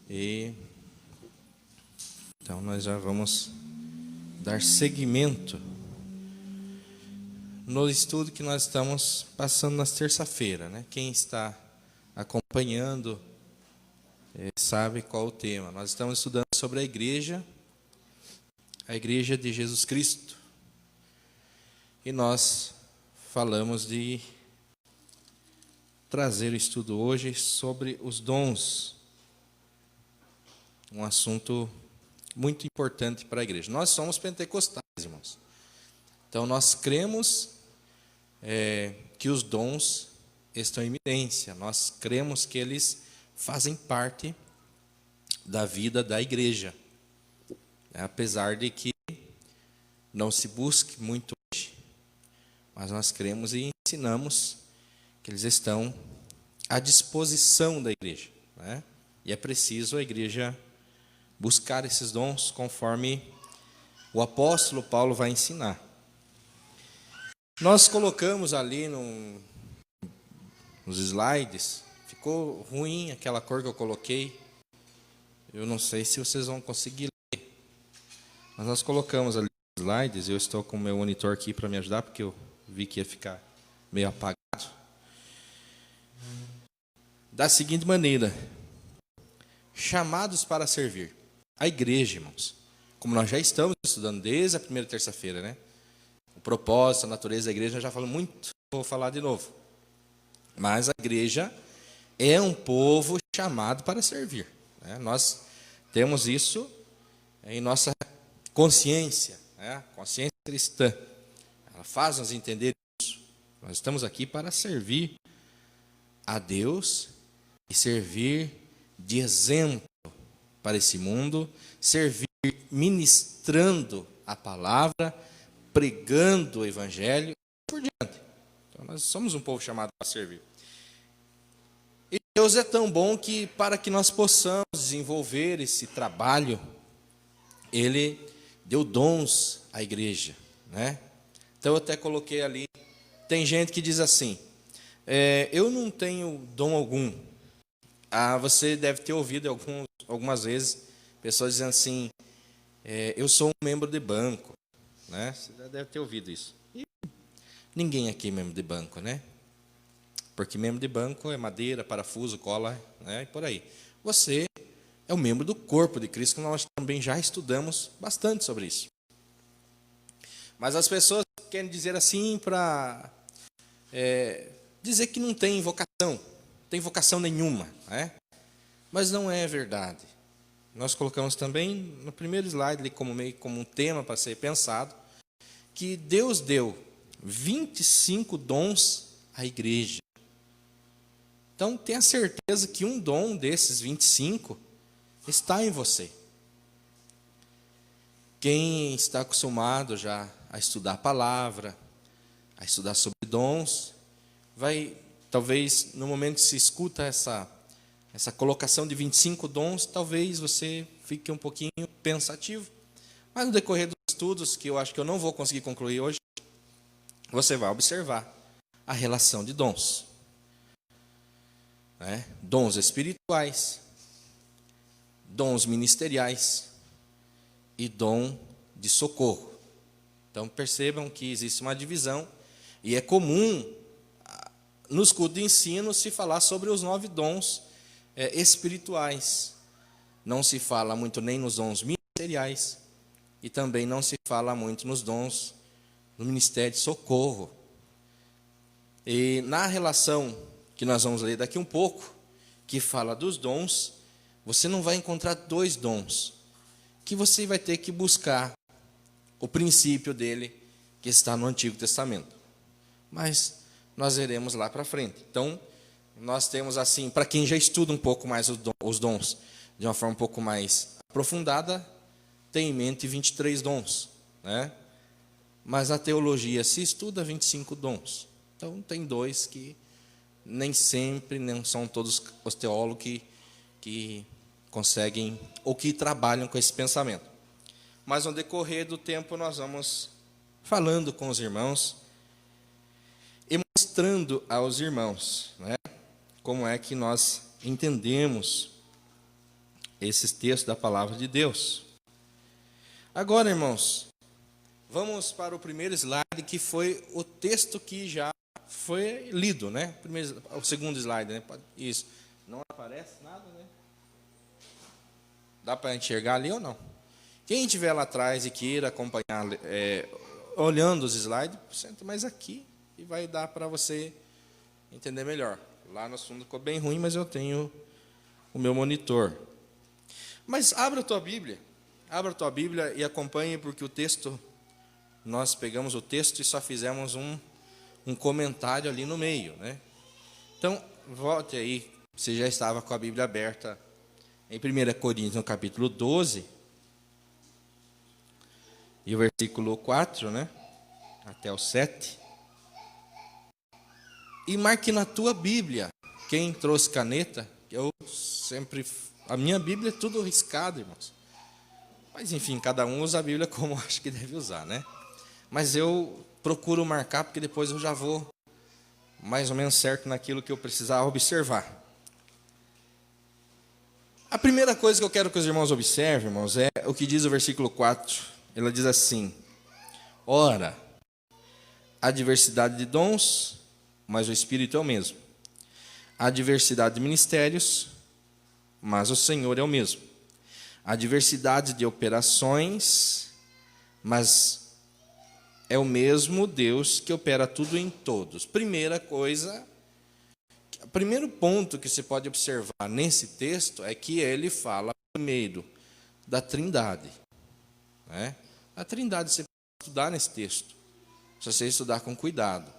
E então nós já vamos dar seguimento no estudo que nós estamos passando nas terça-feira, né? Quem está acompanhando sabe qual o tema. Nós estamos estudando sobre a igreja de Jesus Cristo. E nós falamos de trazer o estudo hoje sobre os dons. Um assunto muito importante para a igreja. Nós somos pentecostais, irmãos. Então, nós cremos que os dons estão em evidência. Nós cremos que eles fazem parte da vida da igreja. Apesar de que não se busque muito hoje, mas nós cremos e ensinamos que eles estão à disposição da igreja, né? E é preciso a igreja buscar esses dons conforme o apóstolo Paulo vai ensinar. Nós colocamos ali nos slides, ficou ruim aquela cor que eu coloquei, eu não sei se vocês vão conseguir ler, mas nós colocamos ali nos slides, eu estou com o meu monitor aqui para me ajudar, porque eu vi que ia ficar meio apagado. Da seguinte maneira: chamados para servir. A igreja, irmãos, como nós já estamos estudando desde a primeira terça-feira, né? O propósito, a natureza da igreja, nós já falamos muito, vou falar de novo. Mas a igreja é um povo chamado para servir, né? Nós temos isso em nossa consciência, né? Consciência cristã. Ela faz-nos entender isso. Nós estamos aqui para servir a Deus e servir de exemplo para esse mundo, servir ministrando a palavra, pregando o evangelho e por diante. Então, nós somos um povo chamado para servir. E Deus é tão bom que, para que nós possamos desenvolver esse trabalho, Ele deu dons à igreja, né? Então, eu até coloquei ali, tem gente que diz assim, eu não tenho dom algum. Você deve ter ouvido algumas vezes pessoas dizendo assim, eu sou um membro de banco, né? Você já deve ter ouvido isso. E ninguém aqui é membro de banco, né? Porque membro de banco é madeira, parafuso, cola, né? E por aí. Você é um membro do corpo de Cristo, que nós também já estudamos bastante sobre isso. Mas as pessoas querem dizer assim para dizer que não tem vocação. Tem vocação nenhuma, né? Mas não é verdade. Nós colocamos também no primeiro slide, como um tema para ser pensado, que Deus deu 25 dons à igreja. Então, tenha certeza que um dom desses 25 está em você. Quem está acostumado já a estudar a palavra, a estudar sobre dons, vai... Talvez, no momento que se escuta essa colocação de 25 dons, talvez você fique um pouquinho pensativo. Mas no decorrer dos estudos, que eu acho que eu não vou conseguir concluir hoje, você vai observar a relação de dons, né? Dons espirituais, dons ministeriais e dom de socorro. Então, percebam que existe uma divisão, e é comum nos cultos de ensino se falar sobre os 9 dons espirituais. Não se fala muito nem nos dons ministeriais e também não se fala muito nos dons do ministério de socorro. E na relação que nós vamos ler daqui um pouco, que fala dos dons, você não vai encontrar 2 dons, que você vai ter que buscar o princípio dele, que está no Antigo Testamento. Mas nós veremos lá para frente. Então, nós temos assim, para quem já estuda um pouco mais os dons, de uma forma um pouco mais aprofundada, tem em mente 23 dons, né? Mas a teologia se estuda 25 dons. Então, tem 2 que nem sempre, não são todos os teólogos que conseguem, ou que trabalham com esse pensamento. Mas no decorrer do tempo, nós vamos falando com os irmãos, e mostrando aos irmãos, né, como é que nós entendemos esses textos da palavra de Deus. Agora, irmãos, vamos para o primeiro slide, que foi o texto que já foi lido, né? O segundo slide, né? Isso. Não aparece nada, né? Dá para enxergar ali ou não? Quem estiver lá atrás e queira acompanhar, olhando os slides, senta mais aqui e vai dar para você entender melhor. Lá no fundo ficou bem ruim, mas eu tenho o meu monitor. Mas abra a tua Bíblia e acompanhe, porque o texto, nós pegamos o texto e só fizemos um comentário ali no meio, né? Então, volte aí, você já estava com a Bíblia aberta em 1 Coríntios, no capítulo 12, e o versículo 4, né? Até o 7. E marque na tua Bíblia. Quem trouxe caneta, a minha Bíblia é tudo riscado, irmãos. Mas, enfim, cada um usa a Bíblia como acho que deve usar, né? Mas eu procuro marcar, porque depois eu já vou mais ou menos certo naquilo que eu precisar observar. A primeira coisa que eu quero que os irmãos observem, irmãos, é o que diz o versículo 4. Ela diz assim: ora, há diversidade de dons, mas o Espírito é o mesmo. Há diversidade de ministérios, mas o Senhor é o mesmo. Há diversidade de operações, mas é o mesmo Deus que opera tudo em todos. Primeiro ponto que você pode observar nesse texto é que ele fala primeiro da Trindade, né? A Trindade você pode estudar nesse texto, se você estudar com cuidado.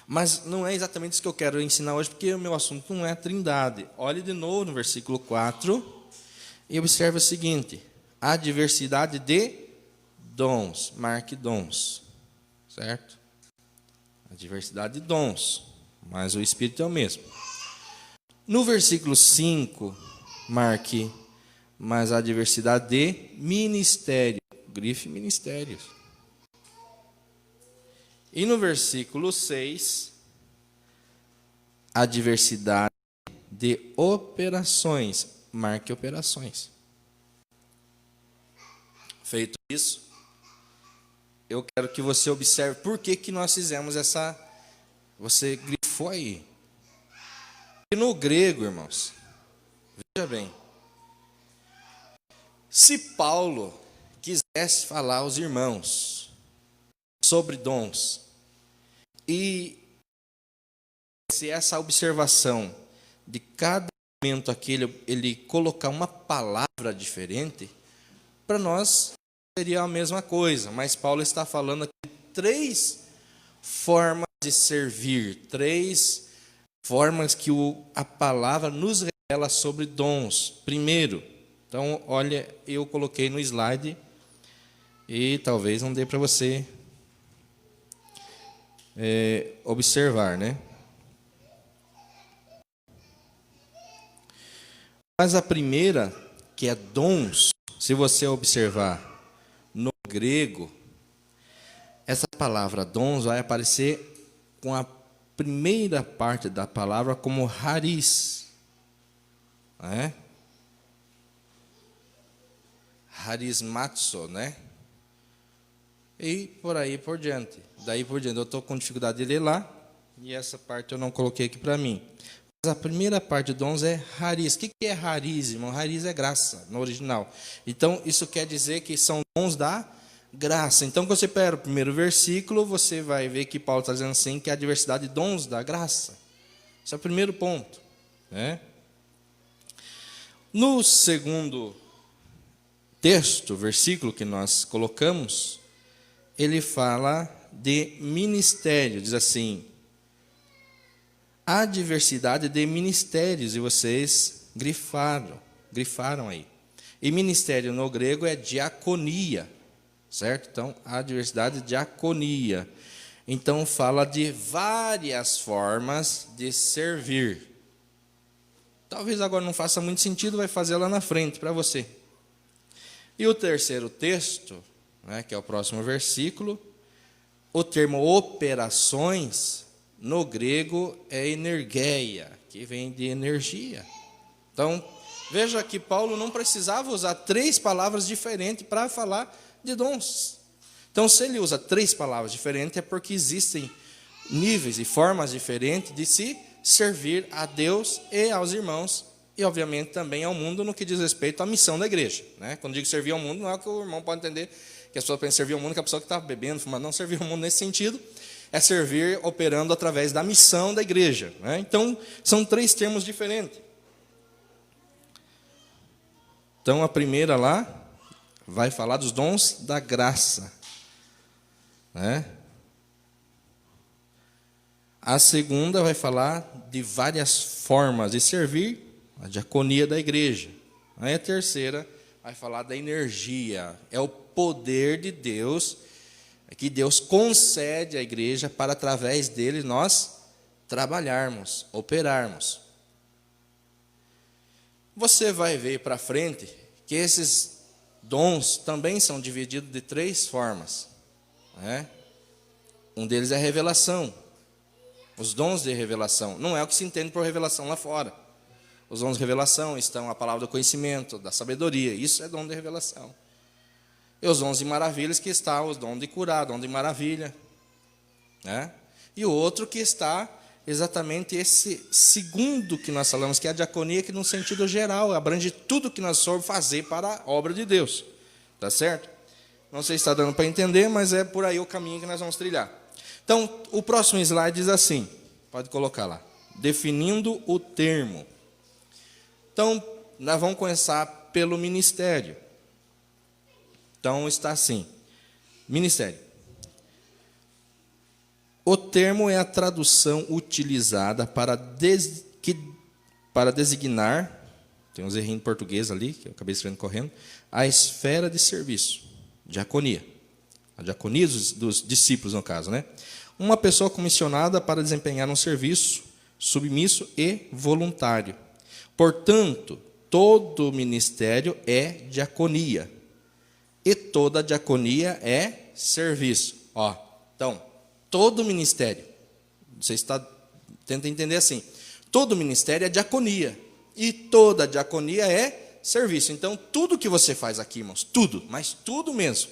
Mas não é exatamente isso que eu quero ensinar hoje, porque o meu assunto não é a Trindade. Olhe de novo no versículo 4 e observe o seguinte: há diversidade de dons. Marque dons, certo? A diversidade de dons, mas o Espírito é o mesmo. No versículo 5, marque, mas a diversidade de ministério. Grife ministérios. E no versículo 6, a diversidade de operações. Marque operações. Feito isso, eu quero que você observe por que nós fizemos essa. Você grifou aí. E no grego, irmãos, veja bem, se Paulo quisesse falar aos irmãos sobre dons, e se essa observação de cada momento aqui ele colocar uma palavra diferente, para nós seria a mesma coisa, mas Paulo está falando aqui de 3 formas de servir, 3 formas que a palavra nos revela sobre dons. Primeiro, então, olha, eu coloquei no slide e talvez não dê para você observar, né? Mas a primeira, que é dons, se você observar no grego, essa palavra dons vai aparecer com a primeira parte da palavra como charis, né? Charismazo, né? E por aí por diante. Daí por diante, eu estou com dificuldade de ler lá, e essa parte eu não coloquei aqui para mim. Mas a primeira parte de dons é charis. O que é charis, irmão? Charis é graça, no original. Então, isso quer dizer que são dons da graça. Então, quando você pega o primeiro versículo, você vai ver que Paulo está dizendo assim, que é a diversidade de dons da graça. Esse é o primeiro ponto, né? No segundo texto, versículo que nós colocamos, ele fala de ministério, diz assim: há diversidade de ministérios, e vocês grifaram aí. E ministério no grego é diaconia, certo? Então, há diversidade de diaconia. Então, fala de várias formas de servir. Talvez agora não faça muito sentido, vai fazer lá na frente para você. E o terceiro texto, né, que é o próximo versículo, o termo operações, no grego, é energeia, que vem de energia. Então, Veja que Paulo não precisava usar 3 palavras diferentes para falar de dons. Então, se ele usa 3 palavras diferentes, é porque existem níveis e formas diferentes de se servir a Deus e aos irmãos, e obviamente também ao mundo no que diz respeito à missão da igreja, né? Quando digo servir ao mundo, não é que o irmão pode entender que a pessoa pensa servir ao mundo, que a pessoa que está bebendo, fumando. Não, servir ao mundo nesse sentido é servir operando através da missão da igreja, né? Então, são 3 termos diferentes. Então, a primeira lá vai falar dos dons da graça, né? A segunda vai falar de várias formas de servir, a diaconia da igreja. Aí a terceira vai falar da energia, é o poder de Deus, que Deus concede à igreja para, através dele, nós trabalharmos, operarmos. Você vai ver para frente que esses dons também são divididos de 3 formas, né? Um deles é a revelação. Os dons de revelação. Não é o que se entende por revelação lá fora. Os dons de revelação estão a palavra do conhecimento, da sabedoria. Isso é dom de revelação. E os dons de maravilhas, que está os dons de curar, dom de maravilha, né? E o outro que está exatamente esse segundo que nós falamos, que é a diaconia, que no sentido geral abrange tudo que nós formos fazer para a obra de Deus. Tá certo? Não sei se está dando para entender, mas é por aí o caminho que nós vamos trilhar. Então, o próximo slide diz assim, pode colocar lá, definindo o termo. Então, nós vamos começar pelo ministério. Então, está assim, ministério. O termo é a tradução utilizada para designar, tem uns errinhos em português ali, que eu acabei escrevendo correndo, a esfera de serviço, diaconia. A diaconia dos discípulos, no caso, né? Uma pessoa comissionada para desempenhar um serviço submisso e voluntário. Portanto, todo ministério é diaconia. E toda diaconia é serviço. Então, todo ministério, você tenta entender assim, todo ministério é diaconia. E toda diaconia é serviço. Então, tudo que você faz aqui, irmãos, tudo, mas tudo mesmo,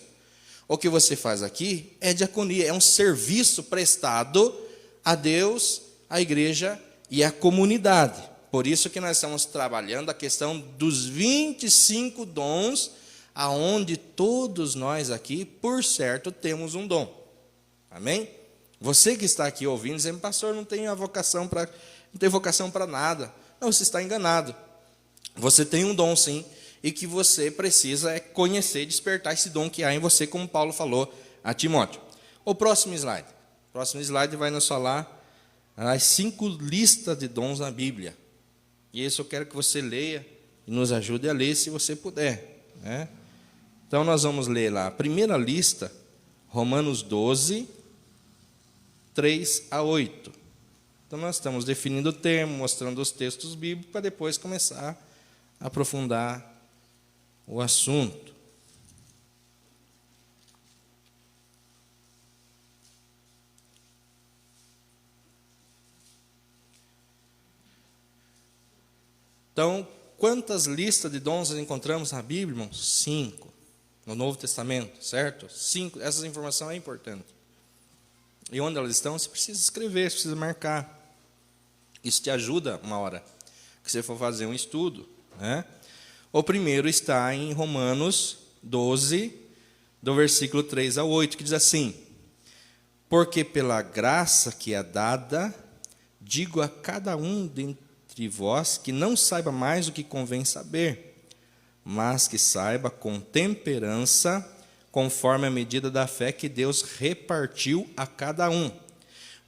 o que você faz aqui é diaconia, é um serviço prestado a Deus, à igreja e à comunidade. Por isso que nós estamos trabalhando a questão dos 25 dons, aonde todos nós aqui, por certo, temos um dom. Amém? Você que está aqui ouvindo, dizendo, pastor, não tem vocação para nada. Não, você está enganado. Você tem um dom, sim, e que você precisa conhecer e despertar esse dom que há em você, como Paulo falou a Timóteo. O próximo slide. O próximo slide vai nos falar as 5 listas de dons na Bíblia. E isso eu quero que você leia e nos ajude a ler, se você puder, né? Então, nós vamos ler lá a primeira lista, Romanos 12, 3 a 8. Então, nós estamos definindo o termo, mostrando os textos bíblicos, para depois começar a aprofundar o assunto. Então, quantas listas de dons nós encontramos na Bíblia, irmãos? 5. No Novo Testamento, certo? 5. Essa informação é importante. E onde elas estão, você precisa escrever, você precisa marcar. Isso te ajuda uma hora que você for fazer um estudo, né? O primeiro está em Romanos 12, do versículo 3 a 8, que diz assim: porque pela graça que é dada, digo a cada um dentre vós que não saiba mais o que convém saber, mas que saiba com temperança, conforme a medida da fé que Deus repartiu a cada um.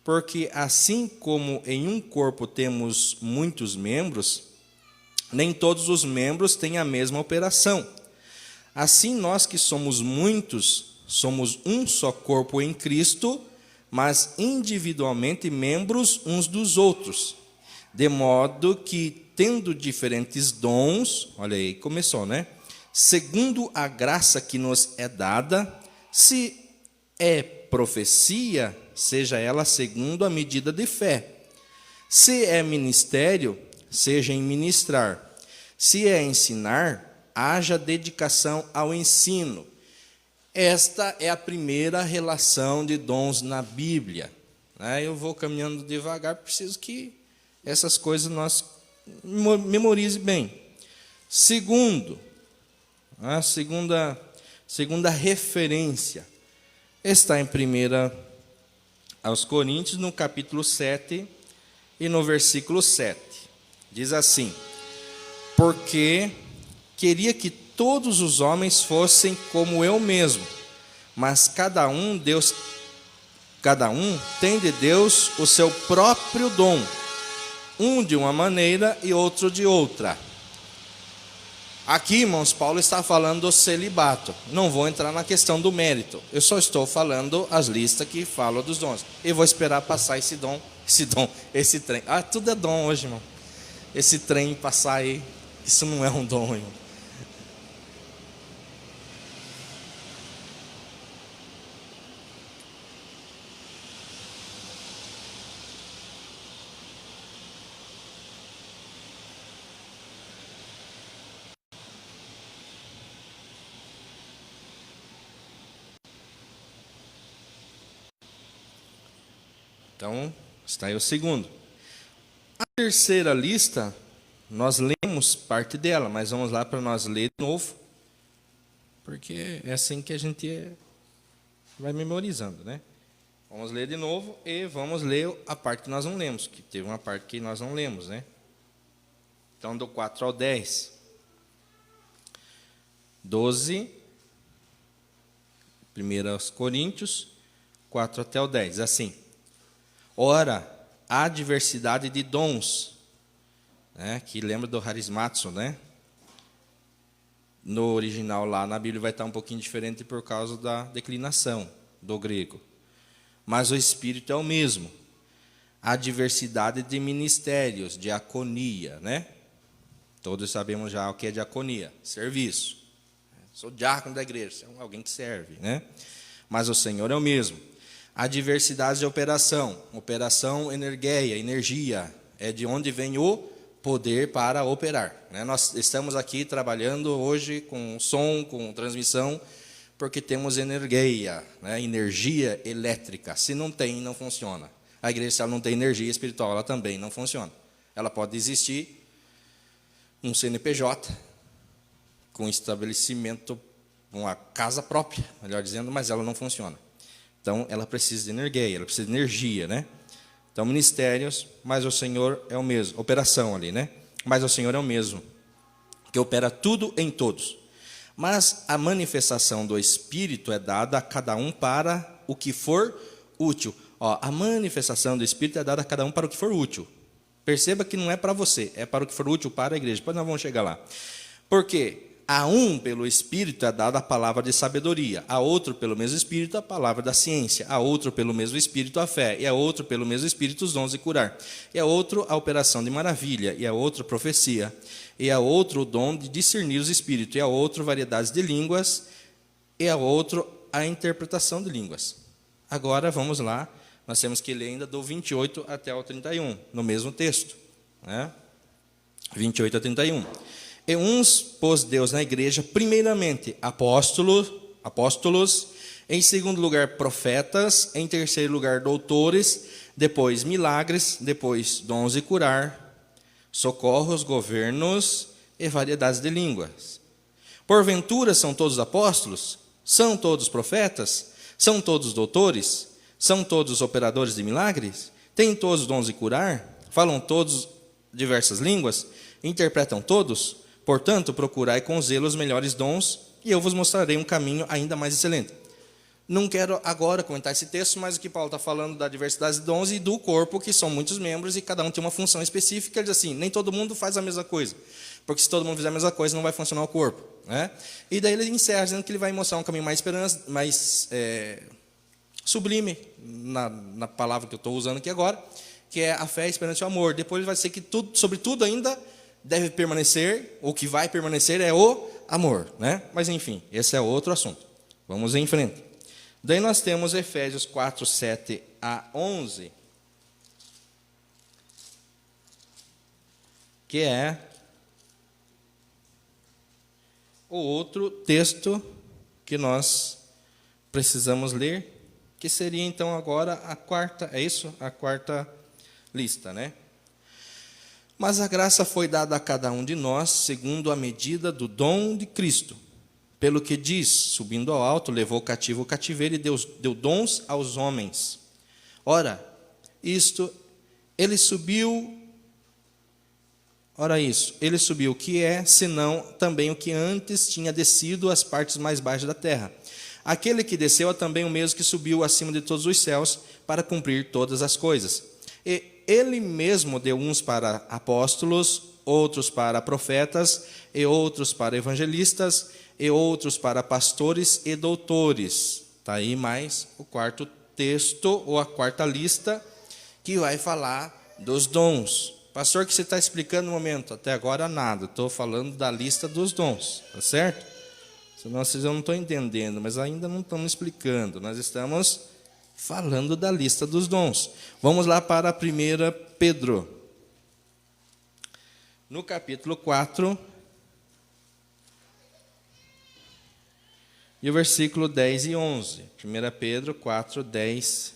Porque assim como em um corpo temos muitos membros, nem todos os membros têm a mesma operação. Assim, nós que somos muitos, somos um só corpo em Cristo, mas individualmente membros uns dos outros. De modo que, tendo diferentes dons, olha aí, começou, né? Segundo a graça que nos é dada, se é profecia, seja ela segundo a medida de fé. Se é ministério, seja em ministrar. Se é ensinar, haja dedicação ao ensino. Esta é a primeira relação de dons na Bíblia. Eu vou caminhando devagar, preciso que essas coisas nós memorize bem. Segundo, a segunda referência está em 1 aos Coríntios, no capítulo 7 e no versículo 7. Diz assim: porque queria que todos os homens fossem como eu mesmo, mas cada um tem de Deus o seu próprio dom, um de uma maneira e outro de outra. Aqui, irmãos, Paulo está falando do celibato. Não vou entrar na questão do mérito. Eu só estou falando as listas que falam dos dons. E vou esperar passar esse trem. Tudo é dom hoje, irmão. Esse trem passar aí, isso não é um dom, irmão. Então, está aí o segundo. A terceira lista, nós lemos parte dela, mas vamos lá para nós ler de novo, porque é assim que a gente vai memorizando, né? Vamos ler de novo e vamos ler a parte que nós não lemos, que teve uma parte que nós não lemos, né? Então, do 4 ao 10. 12, 1 aos Coríntios, 4 até o 10, assim. Ora, há diversidade de dons, que lembra do harismazo, né? No original lá na Bíblia vai estar um pouquinho diferente por causa da declinação do grego. Mas o Espírito é o mesmo. Há diversidade de ministérios, diaconia, né? Todos sabemos já o que é diaconia, serviço. Sou diácono da igreja, é alguém que serve, né? Mas o Senhor é o mesmo. A diversidade de operação, energia, é de onde vem o poder para operar. Nós estamos aqui trabalhando hoje com som, com transmissão, porque temos energia elétrica. Se não tem, não funciona. A igreja, se ela não tem energia espiritual, ela também não funciona. Ela pode existir um CNPJ, com estabelecimento, uma casa própria, melhor dizendo, mas ela não funciona. Então, ela precisa de energia, né? Então, ministérios, mas o Senhor é o mesmo. Operação ali, né? Mas o Senhor é o mesmo, que opera tudo em todos. Mas a manifestação do Espírito é dada a cada um para o que for útil. A manifestação do Espírito é dada a cada um para o que for útil. Perceba que não é para você, é para o que for útil para a igreja. Depois nós vamos chegar lá. Por quê? A um, pelo Espírito, é dada a palavra de sabedoria, a outro, pelo mesmo Espírito, a palavra da ciência, a outro, pelo mesmo Espírito, a fé, e a outro, pelo mesmo Espírito, os dons de curar, e a outro, a operação de maravilha, e a outro, profecia, e a outro, o dom de discernir os espíritos, e a outro, variedades de línguas, e a outro, a interpretação de línguas. Agora, vamos lá, nós temos que ler ainda do 28 até o 31, no mesmo texto, 28 a 31. E uns pôs Deus na igreja, primeiramente, apóstolos, em segundo lugar, profetas, em terceiro lugar, doutores, depois milagres, depois dons de curar, socorros, governos e variedades de línguas. Porventura são todos apóstolos? São todos profetas? São todos doutores? São todos operadores de milagres? Têm todos dons de curar? Falam todos diversas línguas? Interpretam todos? Portanto, procurai com zelo os melhores dons, e eu vos mostrarei um caminho ainda mais excelente. Não quero agora comentar esse texto, mas aqui Paulo está falando da diversidade de dons e do corpo, que são muitos membros, e cada um tem uma função específica. Ele diz assim, nem todo mundo faz a mesma coisa, porque se todo mundo fizer a mesma coisa, não vai funcionar o corpo. E daí ele encerra dizendo que ele vai mostrar um caminho mais sublime, na palavra que eu estou usando aqui agora, que é a fé, a esperança e o amor. Depois vai ser que sobre tudo ainda deve permanecer, o que vai permanecer é o amor, Mas enfim, esse é outro assunto. Vamos em frente. Daí nós temos Efésios 4, 7 a 11, que é o outro texto que nós precisamos ler, que seria então agora a quarta, é isso? A quarta lista, né? Mas a graça foi dada a cada um de nós, segundo a medida do dom de Cristo. Pelo que diz, subindo ao alto, levou cativo o cativeiro e deu dons aos homens. Ora, ele subiu, o que é, senão também o que antes tinha descido às partes mais baixas da terra. Aquele que desceu é também o mesmo que subiu acima de todos os céus para cumprir todas as coisas. E ele mesmo deu uns para apóstolos, outros para profetas, e outros para evangelistas, e outros para pastores e doutores. Está aí mais o quarto texto, ou a quarta lista, que vai falar dos dons. Pastor, o que você está explicando no momento? Até agora nada, estou falando da lista dos dons, tá certo? Senão vocês não estão entendendo, mas ainda não estamos explicando. Nós estamos falando da lista dos dons. Vamos lá para 1 Pedro. No capítulo 4, e o versículo 10 e 11. 1 Pedro 4, 10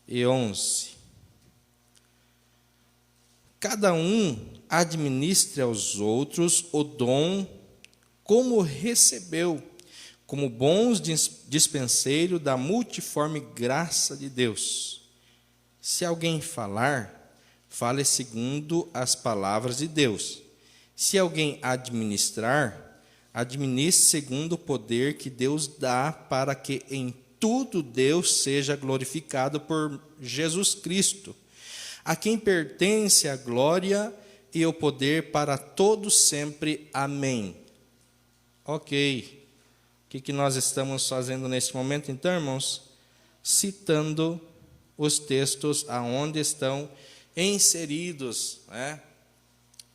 e 11. Cada um administre aos outros o dom como recebeu, como bons dispenseiros da multiforme graça de Deus. Se alguém falar, fale segundo as palavras de Deus. Se alguém administrar, administre segundo o poder que Deus dá, para que em tudo Deus seja glorificado por Jesus Cristo, a quem pertence a glória e o poder para todos sempre. Amém. Ok. O que nós estamos fazendo nesse momento, então, irmãos? Citando os textos aonde estão inseridos, né,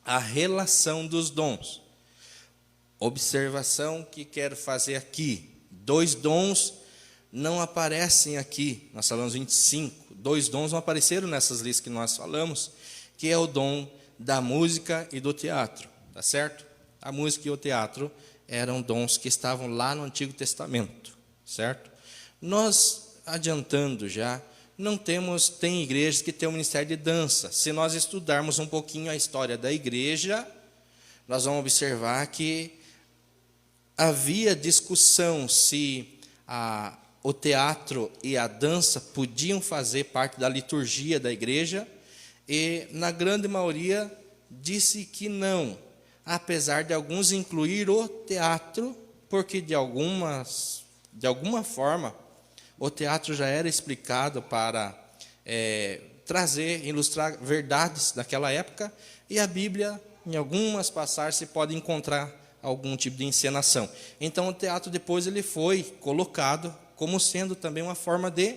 a relação dos dons. Observação que quero fazer aqui. 2 dons não aparecem aqui. Nós falamos 25. 2 dons não apareceram nessas listas que nós falamos, que é o dom da música e do teatro. Tá certo? A música e o teatro eram dons que estavam lá no Antigo Testamento. Certo? Nós, adiantando já, tem igrejas que têm o ministério de dança. Se nós estudarmos um pouquinho a história da igreja, nós vamos observar que havia discussão se o teatro e a dança podiam fazer parte da liturgia da igreja, e na grande maioria disse que não, apesar de alguns incluir o teatro, porque de alguma forma o teatro já era explicado para ilustrar verdades daquela época, e a Bíblia, em algumas passagens, se pode encontrar algum tipo de encenação. Então, o teatro depois ele foi colocado como sendo também uma forma de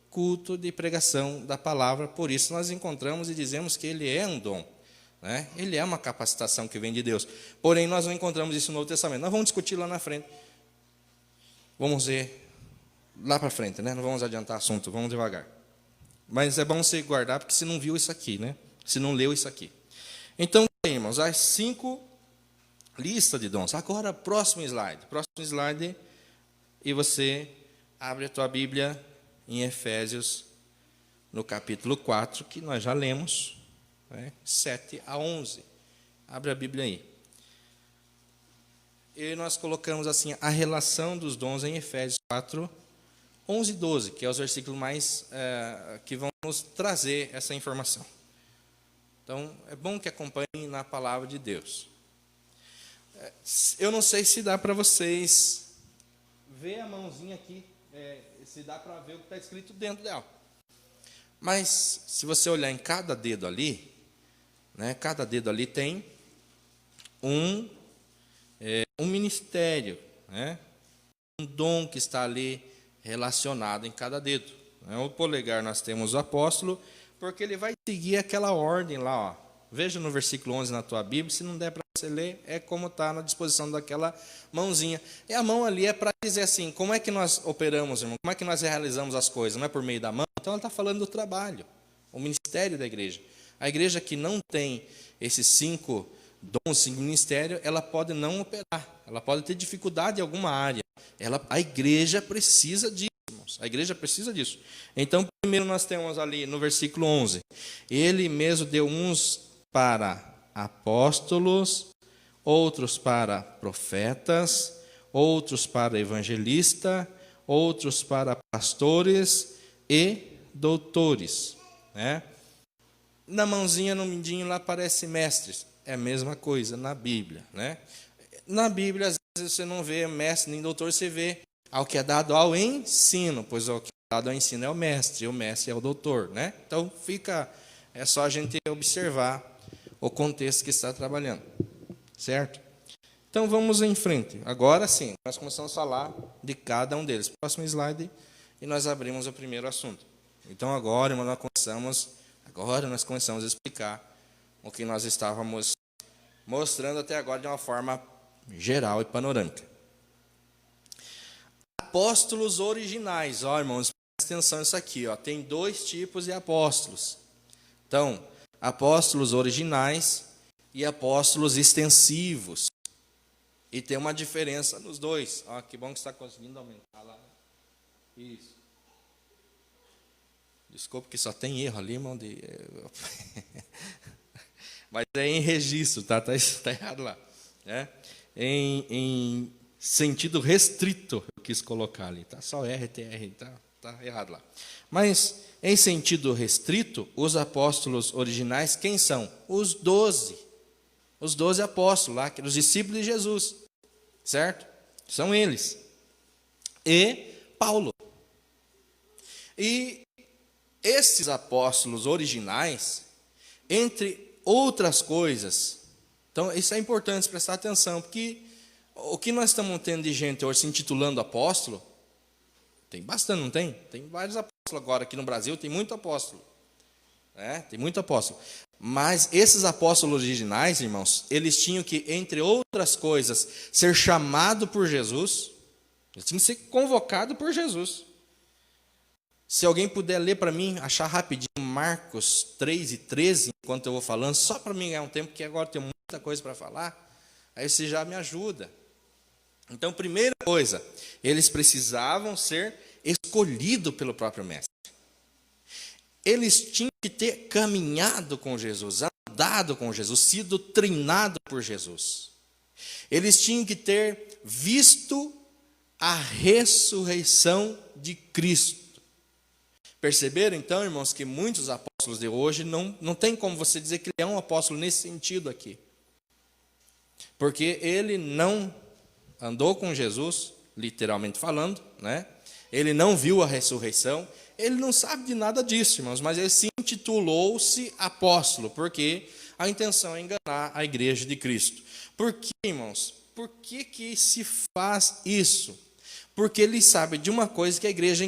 culto, de pregação da palavra. Por isso, nós encontramos e dizemos que ele é um dom, né? Ele é uma capacitação que vem de Deus. Porém, nós não encontramos isso no Novo Testamento. Nós vamos discutir lá na frente. Vamos ver lá para frente, né? Não vamos adiantar assunto, vamos devagar. Mas é bom você guardar, porque você não viu isso aqui, né? Você não leu isso aqui. Então, irmãos, as 5 listas de dons. Agora, próximo slide, e você abre a tua Bíblia em Efésios, no capítulo 4, que nós já lemos, né? 7 a 11. Abre a Bíblia aí. E nós colocamos assim a relação dos dons em Efésios 4, 11 e 12, que é os versículos mais que vão nos trazer essa informação. Então, é bom que acompanhem na palavra de Deus. Eu não sei se dá para vocês ver a mãozinha aqui, se dá para ver o que está escrito dentro dela. Mas, se você olhar em cada dedo ali, né, cada dedo ali tem um ministério, né, um dom que está ali relacionado em cada dedo. O polegar nós temos o apóstolo, porque ele vai seguir aquela ordem lá, ó. Veja no versículo 11 na tua Bíblia, se não der para você ler, é como está na disposição daquela mãozinha. E a mão ali é para dizer assim, como é que nós operamos, irmão? Como é que nós realizamos as coisas? Não é por meio da mão? Então ela está falando do trabalho, o ministério da igreja. A igreja que não tem esses 5 dons e ministério, ela pode não operar, ela pode ter dificuldade em alguma área. A igreja precisa disso, irmãos. A igreja precisa disso. Então, primeiro nós temos ali no versículo 11: ele mesmo deu uns para apóstolos, outros para profetas, outros para evangelistas, outros para pastores e doutores, né? Na mãozinha, no mindinho, lá aparece mestres. É a mesma coisa na Bíblia, né? Na Bíblia, às vezes, você não vê mestre nem doutor, você vê ao que é dado ao ensino, pois ao que é dado ao ensino é o mestre, e o mestre é o doutor, né? Então, é só a gente observar o contexto que está trabalhando, certo? Então, vamos em frente. Agora sim, nós começamos a falar de cada um deles. Próximo slide, e nós abrimos o primeiro assunto. Então, agora nós começamos a explicar o que nós estávamos mostrando até agora de uma forma geral e panorâmica. Apóstolos originais. Irmãos, presta atenção nisso aqui. Tem 2 tipos de apóstolos. Então, apóstolos originais e apóstolos extensivos. E tem uma diferença nos dois. Que bom que você está conseguindo aumentar lá. Isso. Desculpa que só tem erro ali, irmão. Mas é em registro, tá? Tá errado lá. Né? Em sentido restrito, eu quis colocar ali. Tá? Só RTR, tá errado lá. Mas, em sentido restrito, os apóstolos originais, quem são? Os 12. Os 12 apóstolos lá, os discípulos de Jesus. Certo? São eles. E Paulo. E esses apóstolos originais, entre outras coisas, então isso é importante prestar atenção, porque o que nós estamos tendo de gente hoje se intitulando apóstolo, tem bastante, não tem? Tem vários apóstolos agora aqui no Brasil, tem muito apóstolo. Tem muito apóstolo. Mas esses apóstolos originais, irmãos, eles tinham que, entre outras coisas, ser chamado por Jesus, eles tinham que ser convocado por Jesus. Se alguém puder ler para mim, achar rapidinho Marcos 3:13, enquanto eu vou falando, só para mim ganhar um tempo, porque agora tem muita coisa para falar, aí você já me ajuda. Então, primeira coisa, eles precisavam ser escolhidos pelo próprio Mestre. Eles tinham que ter caminhado com Jesus, andado com Jesus, sido treinado por Jesus. Eles tinham que ter visto a ressurreição de Cristo. Perceberam, então, irmãos, que muitos apóstolos de hoje, não tem como você dizer que ele é um apóstolo nesse sentido aqui. Porque ele não andou com Jesus, literalmente falando, né? Ele não viu a ressurreição, ele não sabe de nada disso, irmãos, mas ele se intitulou-se apóstolo, porque a intenção é enganar a igreja de Cristo. Por quê, irmãos? Por que se faz isso? Porque eles sabem de uma coisa que a igreja,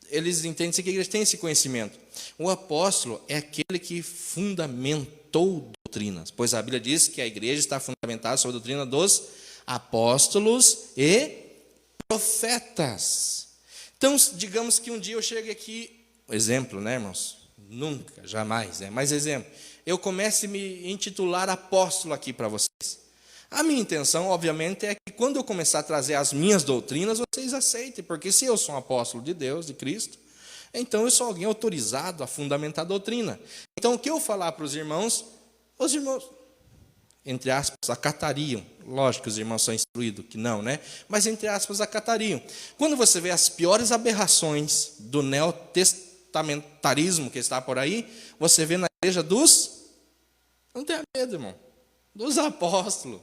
eles entendem que a igreja tem esse conhecimento. O apóstolo é aquele que fundamentou doutrinas, pois a Bíblia diz que a igreja está fundamentada sobre a doutrina dos apóstolos e profetas. Então, digamos que um dia eu chegue aqui, exemplo, né, irmãos? Nunca, jamais, mas exemplo. Eu comece a me intitular apóstolo aqui para vocês. A minha intenção, obviamente, é que quando eu começar a trazer as minhas doutrinas, vocês aceitem, porque se eu sou um apóstolo de Deus, de Cristo, então eu sou alguém autorizado a fundamentar a doutrina. Então, o que eu falar para os irmãos, entre aspas, acatariam. Lógico que os irmãos são instruídos, que não, né? Mas, entre aspas, acatariam. Quando você vê as piores aberrações do neotestamentarismo que está por aí, você vê na igreja não tenha medo, irmão, dos apóstolos.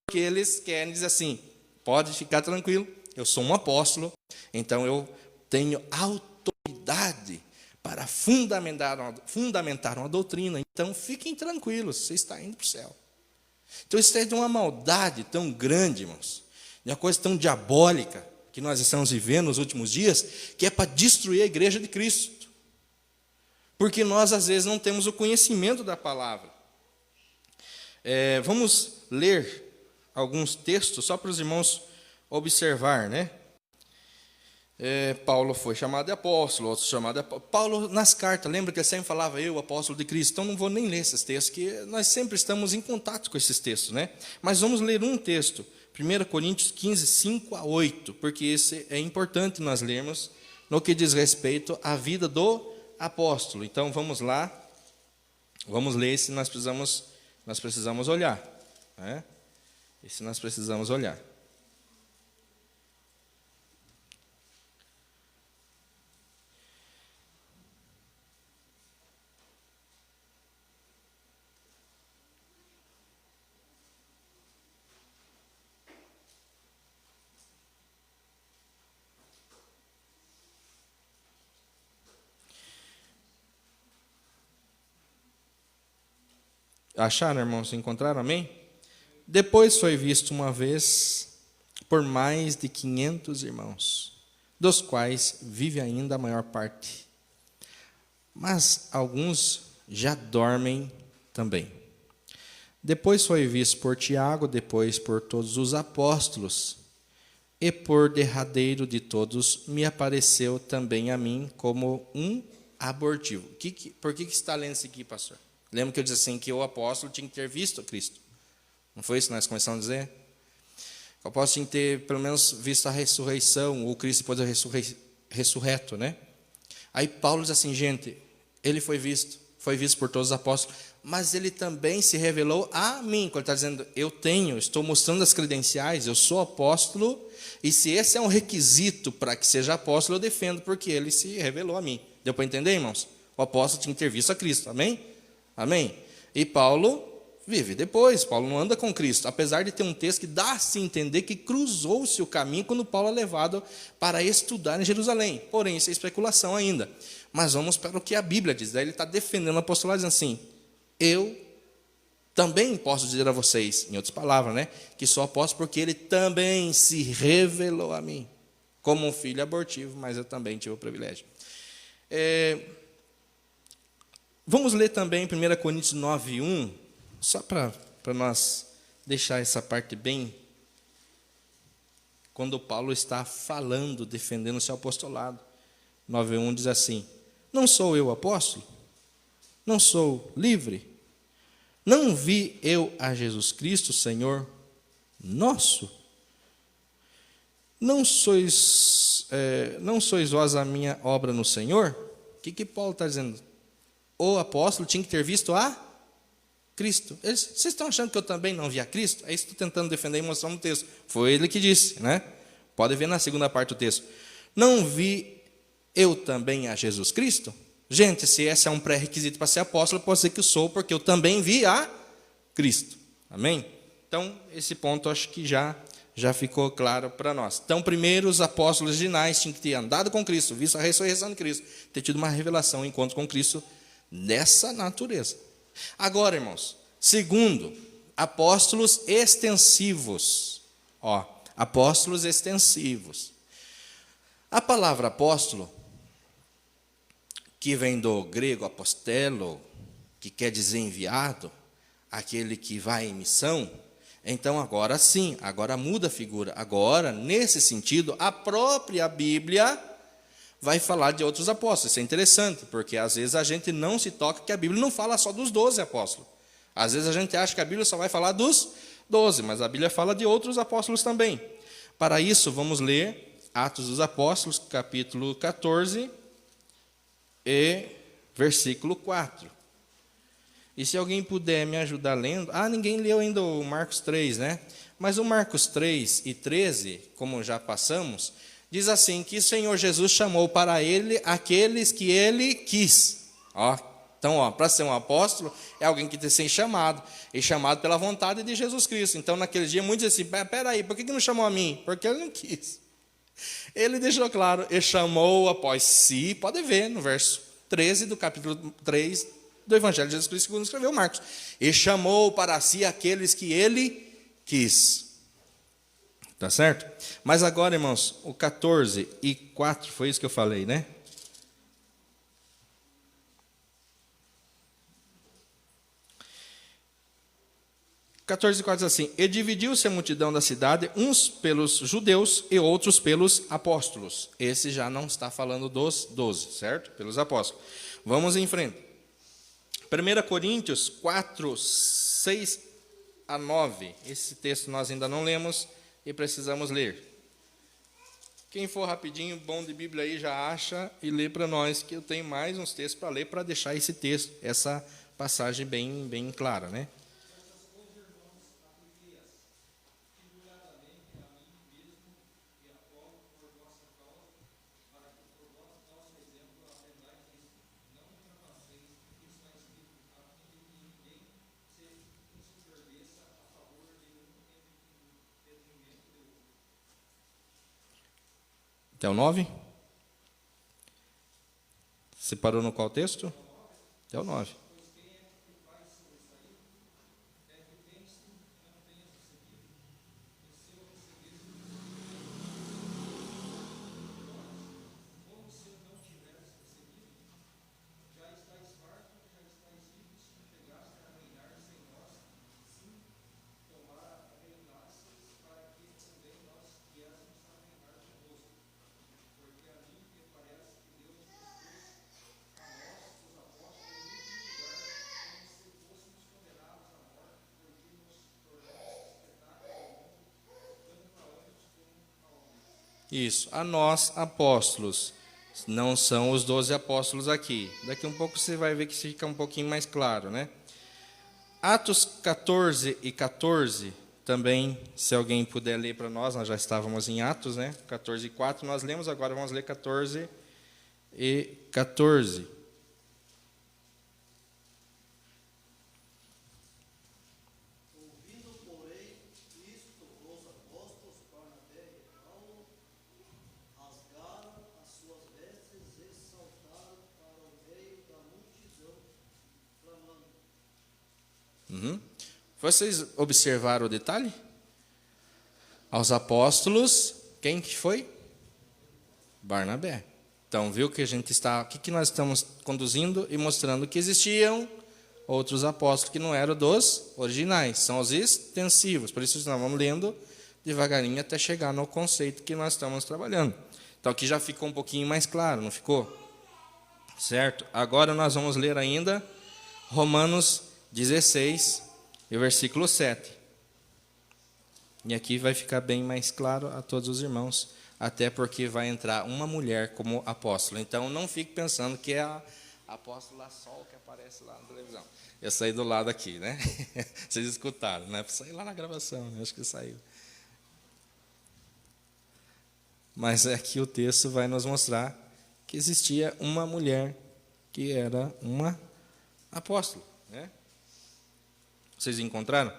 Porque eles querem dizer assim, pode ficar tranquilo, eu sou um apóstolo, então eu tenho autoridade para fundamentar uma doutrina. Então, fiquem tranquilos, você está indo para o céu. Então, isso é de uma maldade tão grande, irmãos, de uma coisa tão diabólica que nós estamos vivendo nos últimos dias, que é para destruir a igreja de Cristo. Porque nós, às vezes, não temos o conhecimento da palavra. Vamos ler alguns textos, só para os irmãos observar, né? Paulo foi chamado de apóstolo, outros chamados de apóstolo. Paulo, nas cartas, lembra que ele sempre falava, eu, apóstolo de Cristo? Então, não vou nem ler esses textos, que nós sempre estamos em contato com esses textos, né? Mas vamos ler um texto, 1 Coríntios 15, 5 a 8, porque esse é importante nós lermos no que diz respeito à vida do apóstolo. Então, vamos lá, vamos ler esse nós precisamos olhar, né? Esse nós precisamos olhar. Acharam, irmãos? Encontraram? Amém? Depois foi visto uma vez por mais de 500 irmãos, dos quais vive ainda a maior parte. Mas alguns já dormem também. Depois foi visto por Tiago, depois por todos os apóstolos, e por derradeiro de todos me apareceu também a mim como um abortivo. Por que está lendo isso aqui, pastor? Lembra que eu disse assim, que o apóstolo tinha que ter visto Cristo. Não foi isso que nós começamos a dizer? O apóstolo tinha que ter, pelo menos, visto a ressurreição, ou Cristo depois do ressurreto, né? Aí Paulo diz assim, gente, ele foi visto por todos os apóstolos, mas ele também se revelou a mim. Quando ele está dizendo, estou mostrando as credenciais, eu sou apóstolo, e se esse é um requisito para que seja apóstolo, eu defendo, porque ele se revelou a mim. Deu para entender, irmãos? O apóstolo tinha que ter visto a Cristo, amém? Amém? E Paulo vive depois, Paulo não anda com Cristo, apesar de ter um texto que dá a se entender que cruzou-se o caminho quando Paulo é levado para estudar em Jerusalém. Porém, isso é especulação ainda. Mas vamos para o que a Bíblia diz. Daí ele está defendendo o apostolado, dizendo assim, eu também posso dizer a vocês, em outras palavras, né, que sou apóstolo porque ele também se revelou a mim, como um filho abortivo, mas eu também tive o privilégio. Vamos ler também 1 Coríntios 9, 1, só para nós deixar essa parte bem, quando Paulo está falando, defendendo o seu apostolado. 9:1 diz assim, não sou eu apóstolo? Não sou livre? Não vi eu a Jesus Cristo, Senhor nosso? Não sois vós a minha obra no Senhor? O que Paulo está dizendo? O apóstolo tinha que ter visto a Cristo. Vocês estão achando que eu também não vi a Cristo? É isso que estou tentando defender e mostrar no texto. Foi ele que disse, né? Pode ver na segunda parte do texto. Não vi eu também a Jesus Cristo? Gente, se esse é um pré-requisito para ser apóstolo, pode ser que eu sou, porque eu também vi a Cristo. Amém? Então, esse ponto acho que já ficou claro para nós. Então, primeiro, os apóstolos originais tinham que ter andado com Cristo, visto a ressurreição de Cristo, ter tido uma revelação, um encontro com Cristo nessa natureza. Agora, irmãos, segundo, apóstolos extensivos. Apóstolos extensivos. A palavra apóstolo, que vem do grego apostelo, que quer dizer enviado, aquele que vai em missão, então agora sim, agora muda a figura. Agora, nesse sentido, a própria Bíblia vai falar de outros apóstolos. Isso é interessante, porque às vezes a gente não se toca que a Bíblia não fala só dos 12 apóstolos. Às vezes a gente acha que a Bíblia só vai falar dos 12, mas a Bíblia fala de outros apóstolos também. Para isso, vamos ler Atos dos Apóstolos, capítulo 14 e versículo 4. E se alguém puder me ajudar lendo... ninguém leu ainda o Marcos 3, né? Mas o Marcos 3 e 13, como já passamos, diz assim, que o Senhor Jesus chamou para ele aqueles que ele quis. Então, para ser um apóstolo, é alguém que tem que ser chamado. E chamado pela vontade de Jesus Cristo. Então, naquele dia, muitos dizem assim, peraí, por que não chamou a mim? Porque ele não quis. Ele deixou claro, ele chamou após si, pode ver no verso 13 do capítulo 3 do Evangelho de Jesus Cristo, segundo escreveu Marcos. E chamou para si aqueles que ele quis. Tá certo? Mas agora, irmãos, o 14 e 4, foi isso que eu falei, né? 14:4 diz assim: e dividiu-se a multidão da cidade, uns pelos judeus e outros pelos apóstolos. Esse já não está falando dos 12, certo? Pelos apóstolos. Vamos em frente. 1 Coríntios 4, 6 a 9. Esse texto nós ainda não lemos e precisamos ler. Quem for rapidinho, bom de Bíblia aí, já acha e lê para nós, que eu tenho mais uns textos para ler, para deixar esse texto, essa passagem bem clara, né? Até o 9? Você parou no qual texto? Até o 9. Isso, a nós apóstolos, não são os 12 apóstolos aqui. Daqui um pouco você vai ver que fica um pouquinho mais claro, né? Atos 14 e 14, também, se alguém puder ler para nós já estávamos em Atos, né? 14 e 4, nós lemos, agora vamos ler 14 e 14. Vocês observaram o detalhe? Aos apóstolos, quem que foi? Barnabé. Então, viu que a gente está, o que nós estamos conduzindo e mostrando que existiam outros apóstolos que não eram dos originais, são os extensivos. Por isso nós vamos lendo devagarinho até chegar no conceito que nós estamos trabalhando. Então, aqui já ficou um pouquinho mais claro, não ficou? Certo? Agora nós vamos ler ainda Romanos 16, e o versículo 7. E aqui vai ficar bem mais claro a todos os irmãos, até porque vai entrar uma mulher como apóstolo. Então, não fique pensando que é a apóstola Sol que aparece lá na televisão. Eu saí do lado aqui, né? Vocês escutaram, né? Saí lá na gravação, acho que saiu. Mas aqui o texto vai nos mostrar que existia uma mulher que era uma apóstola, né? Vocês encontraram?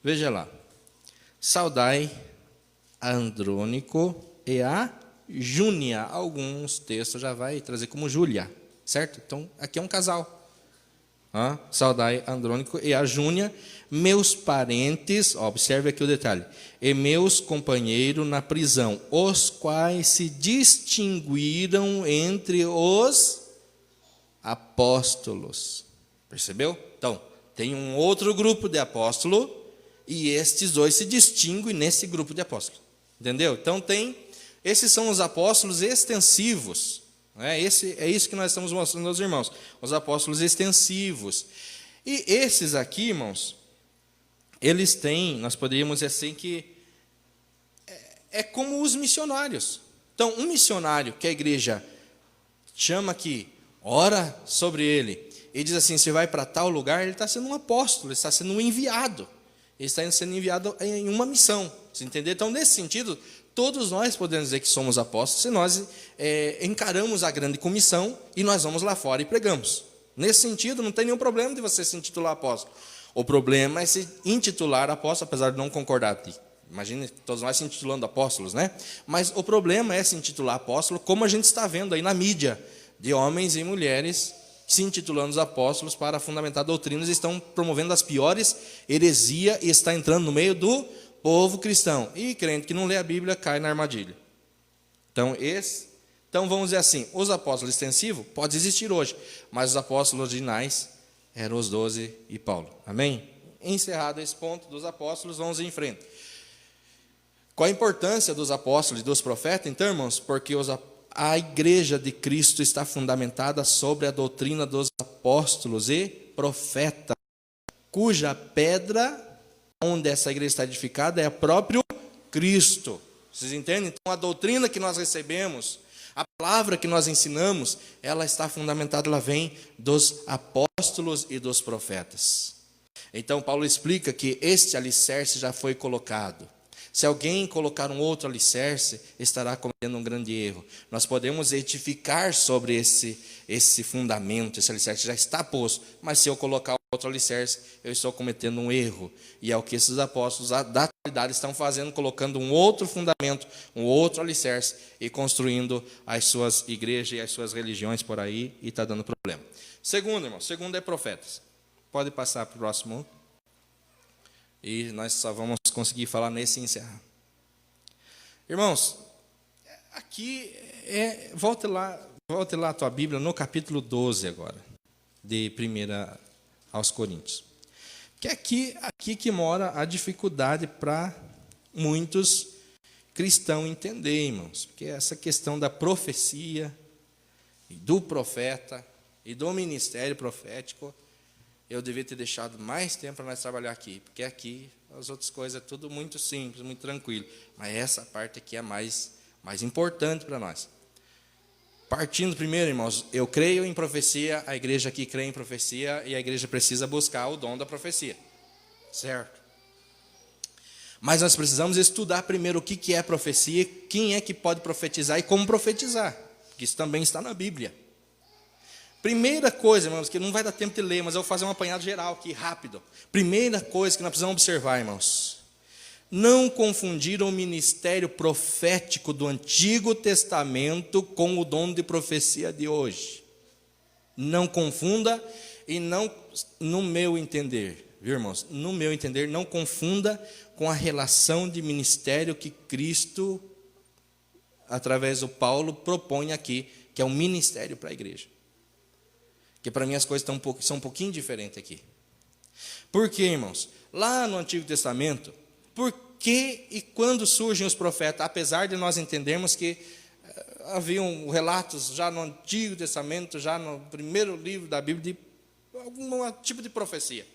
Veja lá. Saudai a Andrônico e a Júnia. Alguns textos já vai trazer como Júlia, certo? Então, aqui é um casal. Saudai a Andrônico e a Júnia, meus parentes, observe aqui o detalhe, e meus companheiros na prisão, os quais se distinguiram entre os apóstolos. Percebeu? Então, tem um outro grupo de apóstolo e estes dois se distinguem nesse grupo de apóstolos. Entendeu? Então, esses são os apóstolos extensivos. É isso que nós estamos mostrando aos irmãos. Os apóstolos extensivos. E esses aqui, irmãos, eles têm, nós poderíamos dizer assim, que é como os missionários. Então, um missionário que a igreja chama aqui, ora sobre ele, e diz assim, você vai para tal lugar, ele está sendo um apóstolo, ele está sendo um enviado. Ele está sendo enviado em uma missão. Você entendeu? Então, nesse sentido, todos nós podemos dizer que somos apóstolos se nós encaramos a grande comissão e nós vamos lá fora e pregamos. Nesse sentido, não tem nenhum problema de você se intitular apóstolo. O problema é se intitular apóstolo, apesar de não concordar. Imagine todos nós se intitulando apóstolos, né? Mas o problema é se intitular apóstolo, como a gente está vendo aí na mídia, de homens e mulheres se intitulando os apóstolos para fundamentar doutrinas, estão promovendo as piores heresias e está entrando no meio do povo cristão. E crente que não lê a Bíblia cai na armadilha. Então vamos dizer assim, os apóstolos extensivos podem existir hoje, mas os apóstolos originais eram os 12 e Paulo. Amém? Encerrado esse ponto dos apóstolos, vamos em frente. Qual a importância dos apóstolos e dos profetas, então, irmãos? Porque a igreja de Cristo está fundamentada sobre a doutrina dos apóstolos e profetas, cuja pedra onde essa igreja está edificada é o próprio Cristo. Vocês entendem? Então, a doutrina que nós recebemos, a palavra que nós ensinamos, ela está fundamentada, ela vem dos apóstolos e dos profetas. Então, Paulo explica que este alicerce já foi colocado. Se alguém colocar um outro alicerce, estará cometendo um grande erro. Nós podemos edificar sobre esse fundamento, esse alicerce já está posto, mas se eu colocar outro alicerce, eu estou cometendo um erro. E é o que esses apóstolos da atualidade estão fazendo, colocando um outro fundamento, um outro alicerce e construindo as suas igrejas e as suas religiões por aí, e está dando problema. Segundo, irmão, segundo é profetas. Pode passar para o próximo. E nós só vamos conseguir falar nesse e encerrar. Irmãos, aqui volte lá a tua Bíblia no capítulo 12 agora, de 1 aos Coríntios. Que é aqui que mora a dificuldade para muitos cristãos entender, irmãos. Porque essa questão da profecia, e do profeta, e do ministério profético, eu devia ter deixado mais tempo para nós trabalhar aqui, porque aqui as outras coisas é tudo muito simples, muito tranquilo, mas essa parte aqui é mais importante para nós. Partindo primeiro, irmãos, eu creio em profecia, a igreja aqui crê em profecia, e a igreja precisa buscar o dom da profecia, certo? Mas nós precisamos estudar primeiro o que é profecia, quem é que pode profetizar e como profetizar, porque isso também está na Bíblia. Primeira coisa, irmãos, que não vai dar tempo de ler, mas eu vou fazer um apanhado geral aqui, rápido. Primeira coisa que nós precisamos observar, irmãos. Não confundir o ministério profético do Antigo Testamento com o dom de profecia de hoje. Não confunda e não, no meu entender, viu, irmãos? No meu entender, não confunda com a relação de ministério que Cristo, através do Paulo, propõe aqui, que é um ministério para a igreja. Porque para mim as coisas são um pouquinho diferentes aqui. Por quê, irmãos? Lá no Antigo Testamento, por que e quando surgem os profetas? Apesar de nós entendermos que haviam relatos já no Antigo Testamento, já no primeiro livro da Bíblia, de algum tipo de profecia.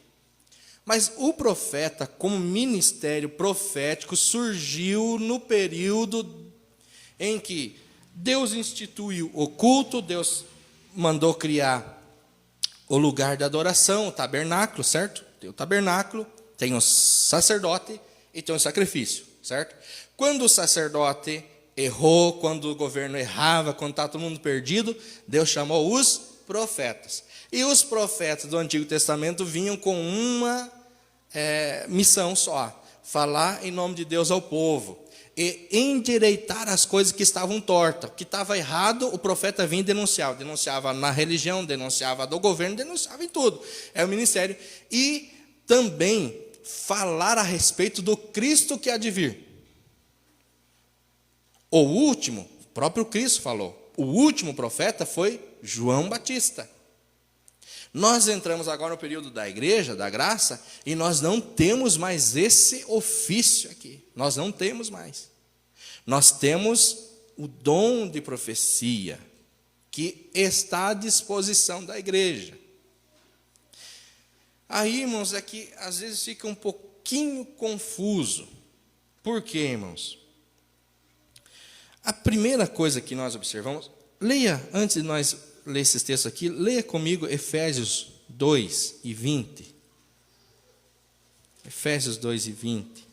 Mas o profeta, como ministério profético, surgiu no período em que Deus instituiu o culto, Deus mandou criar o lugar de adoração, o tabernáculo, certo? Tem o tabernáculo, tem o sacerdote e tem o sacrifício, certo? Quando o sacerdote errou, quando o governo errava, quando estava todo mundo perdido, Deus chamou os profetas. E os profetas do Antigo Testamento vinham com uma missão só: falar em nome de Deus ao povo e endireitar as coisas que estavam tortas. O que estava errado, o profeta vinha e denunciava. Denunciava na religião, denunciava do governo, denunciava em tudo. É o ministério. E também falar a respeito do Cristo que há de vir. O último, o próprio Cristo falou, o último profeta foi João Batista. Nós entramos agora no período da igreja, da graça, e nós não temos mais esse ofício aqui. Nós não temos mais. Nós temos o dom de profecia, que está à disposição da igreja. Aí, irmãos, é que às vezes fica um pouquinho confuso. Por quê, irmãos? A primeira coisa que nós observamos, leia, antes de nós ler esses textos aqui, leia comigo Efésios 2 e 20. Efésios 2 e 20.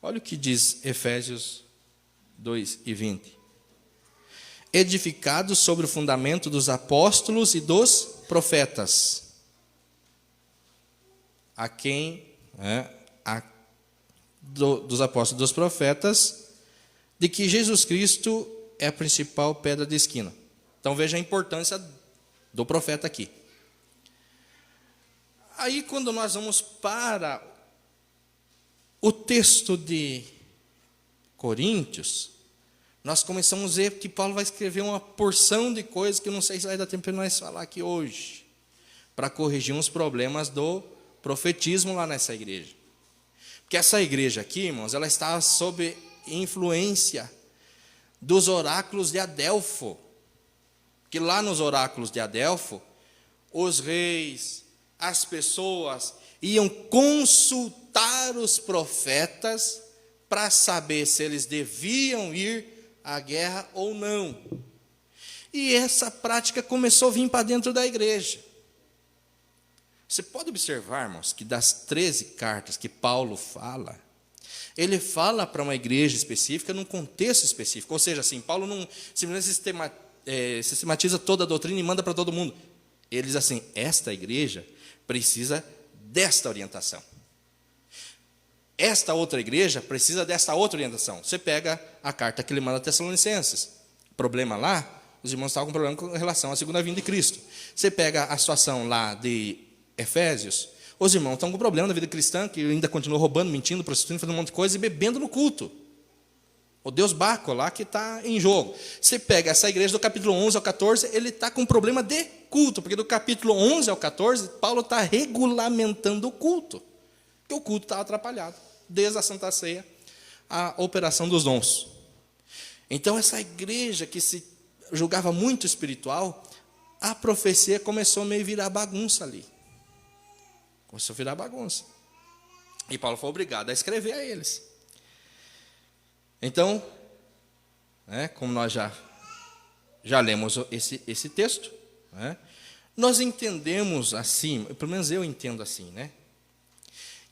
Olha o que diz Efésios 2 e 20. Edificados sobre o fundamento dos apóstolos e dos profetas, a quem, dos apóstolos e dos profetas, de que Jesus Cristo é a principal pedra de esquina. Então veja a importância do profeta aqui. Aí quando nós vamos para o texto de Coríntios, nós começamos a ver que Paulo vai escrever uma porção de coisas que eu não sei se vai dar tempo para nós falar aqui hoje, para corrigir uns problemas do profetismo lá nessa igreja. Porque essa igreja aqui, irmãos, ela está sob influência dos oráculos de Adelfo. Que lá nos oráculos de Adelfo, os reis, as pessoas iam consultar os profetas para saber se eles deviam ir à guerra ou não. E essa prática começou a vir para dentro da igreja. Você pode observar, irmãos, que das 13 cartas que Paulo fala, ele fala para uma igreja específica num contexto específico. Ou seja, assim, Paulo não simplesmente sistematiza toda a doutrina e manda para todo mundo. Ele diz assim, esta igreja precisa desta orientação. Esta outra igreja precisa desta outra orientação. Você pega a carta que ele manda a Tessalonicenses. O problema lá, os irmãos estavam com problema com relação à segunda vinda de Cristo. Você pega a situação lá de Efésios, os irmãos estão com problema na vida cristã, que ainda continuam roubando, mentindo, prostituindo, fazendo um monte de coisa e bebendo no culto. O Deus Baco lá que está em jogo. Você pega essa igreja do capítulo 11 ao 14, ele está com problema de culto, porque do capítulo 11 ao 14, Paulo está regulamentando o culto, porque o culto estava atrapalhado, desde a Santa Ceia, a operação dos dons. Então, essa igreja que se julgava muito espiritual, a profecia começou a meio virar bagunça ali. Começou a virar bagunça. E Paulo foi obrigado a escrever a eles. Então, como nós já lemos esse texto, nós entendemos assim, pelo menos eu entendo assim,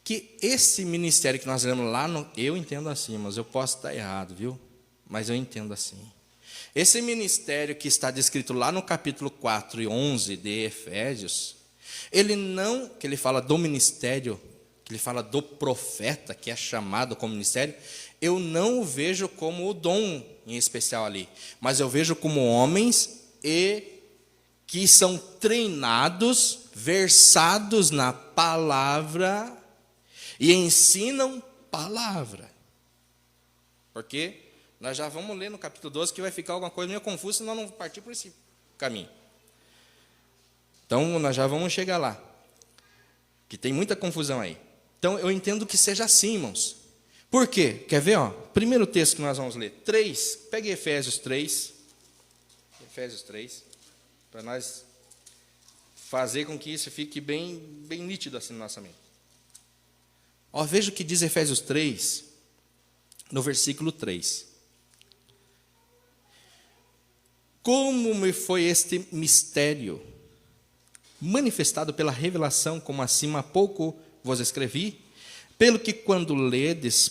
que esse ministério que nós lemos lá, eu entendo assim, mas eu posso estar errado, viu? Mas eu entendo assim. Esse ministério que está descrito lá no capítulo 4 e 11 de Efésios, que ele fala do ministério, que ele fala do profeta, que é chamado como ministério, eu não o vejo como o dom em especial ali, mas eu vejo como homens que são treinados, versados na palavra e ensinam palavra. Porque nós já vamos ler no capítulo 12 que vai ficar alguma coisa meio confusa se nós não partir por esse caminho. Então, nós já vamos chegar lá, que tem muita confusão aí. Então, eu entendo que seja assim, irmãos. Por quê? Quer ver? Primeiro texto que nós vamos ler, 3, pegue Efésios 3, para nós fazer com que isso fique bem nítido assim na nossa mente. Veja o que diz Efésios 3, no versículo 3. Como me foi este mistério manifestado pela revelação, como acima há pouco vos escrevi, pelo que quando ledes,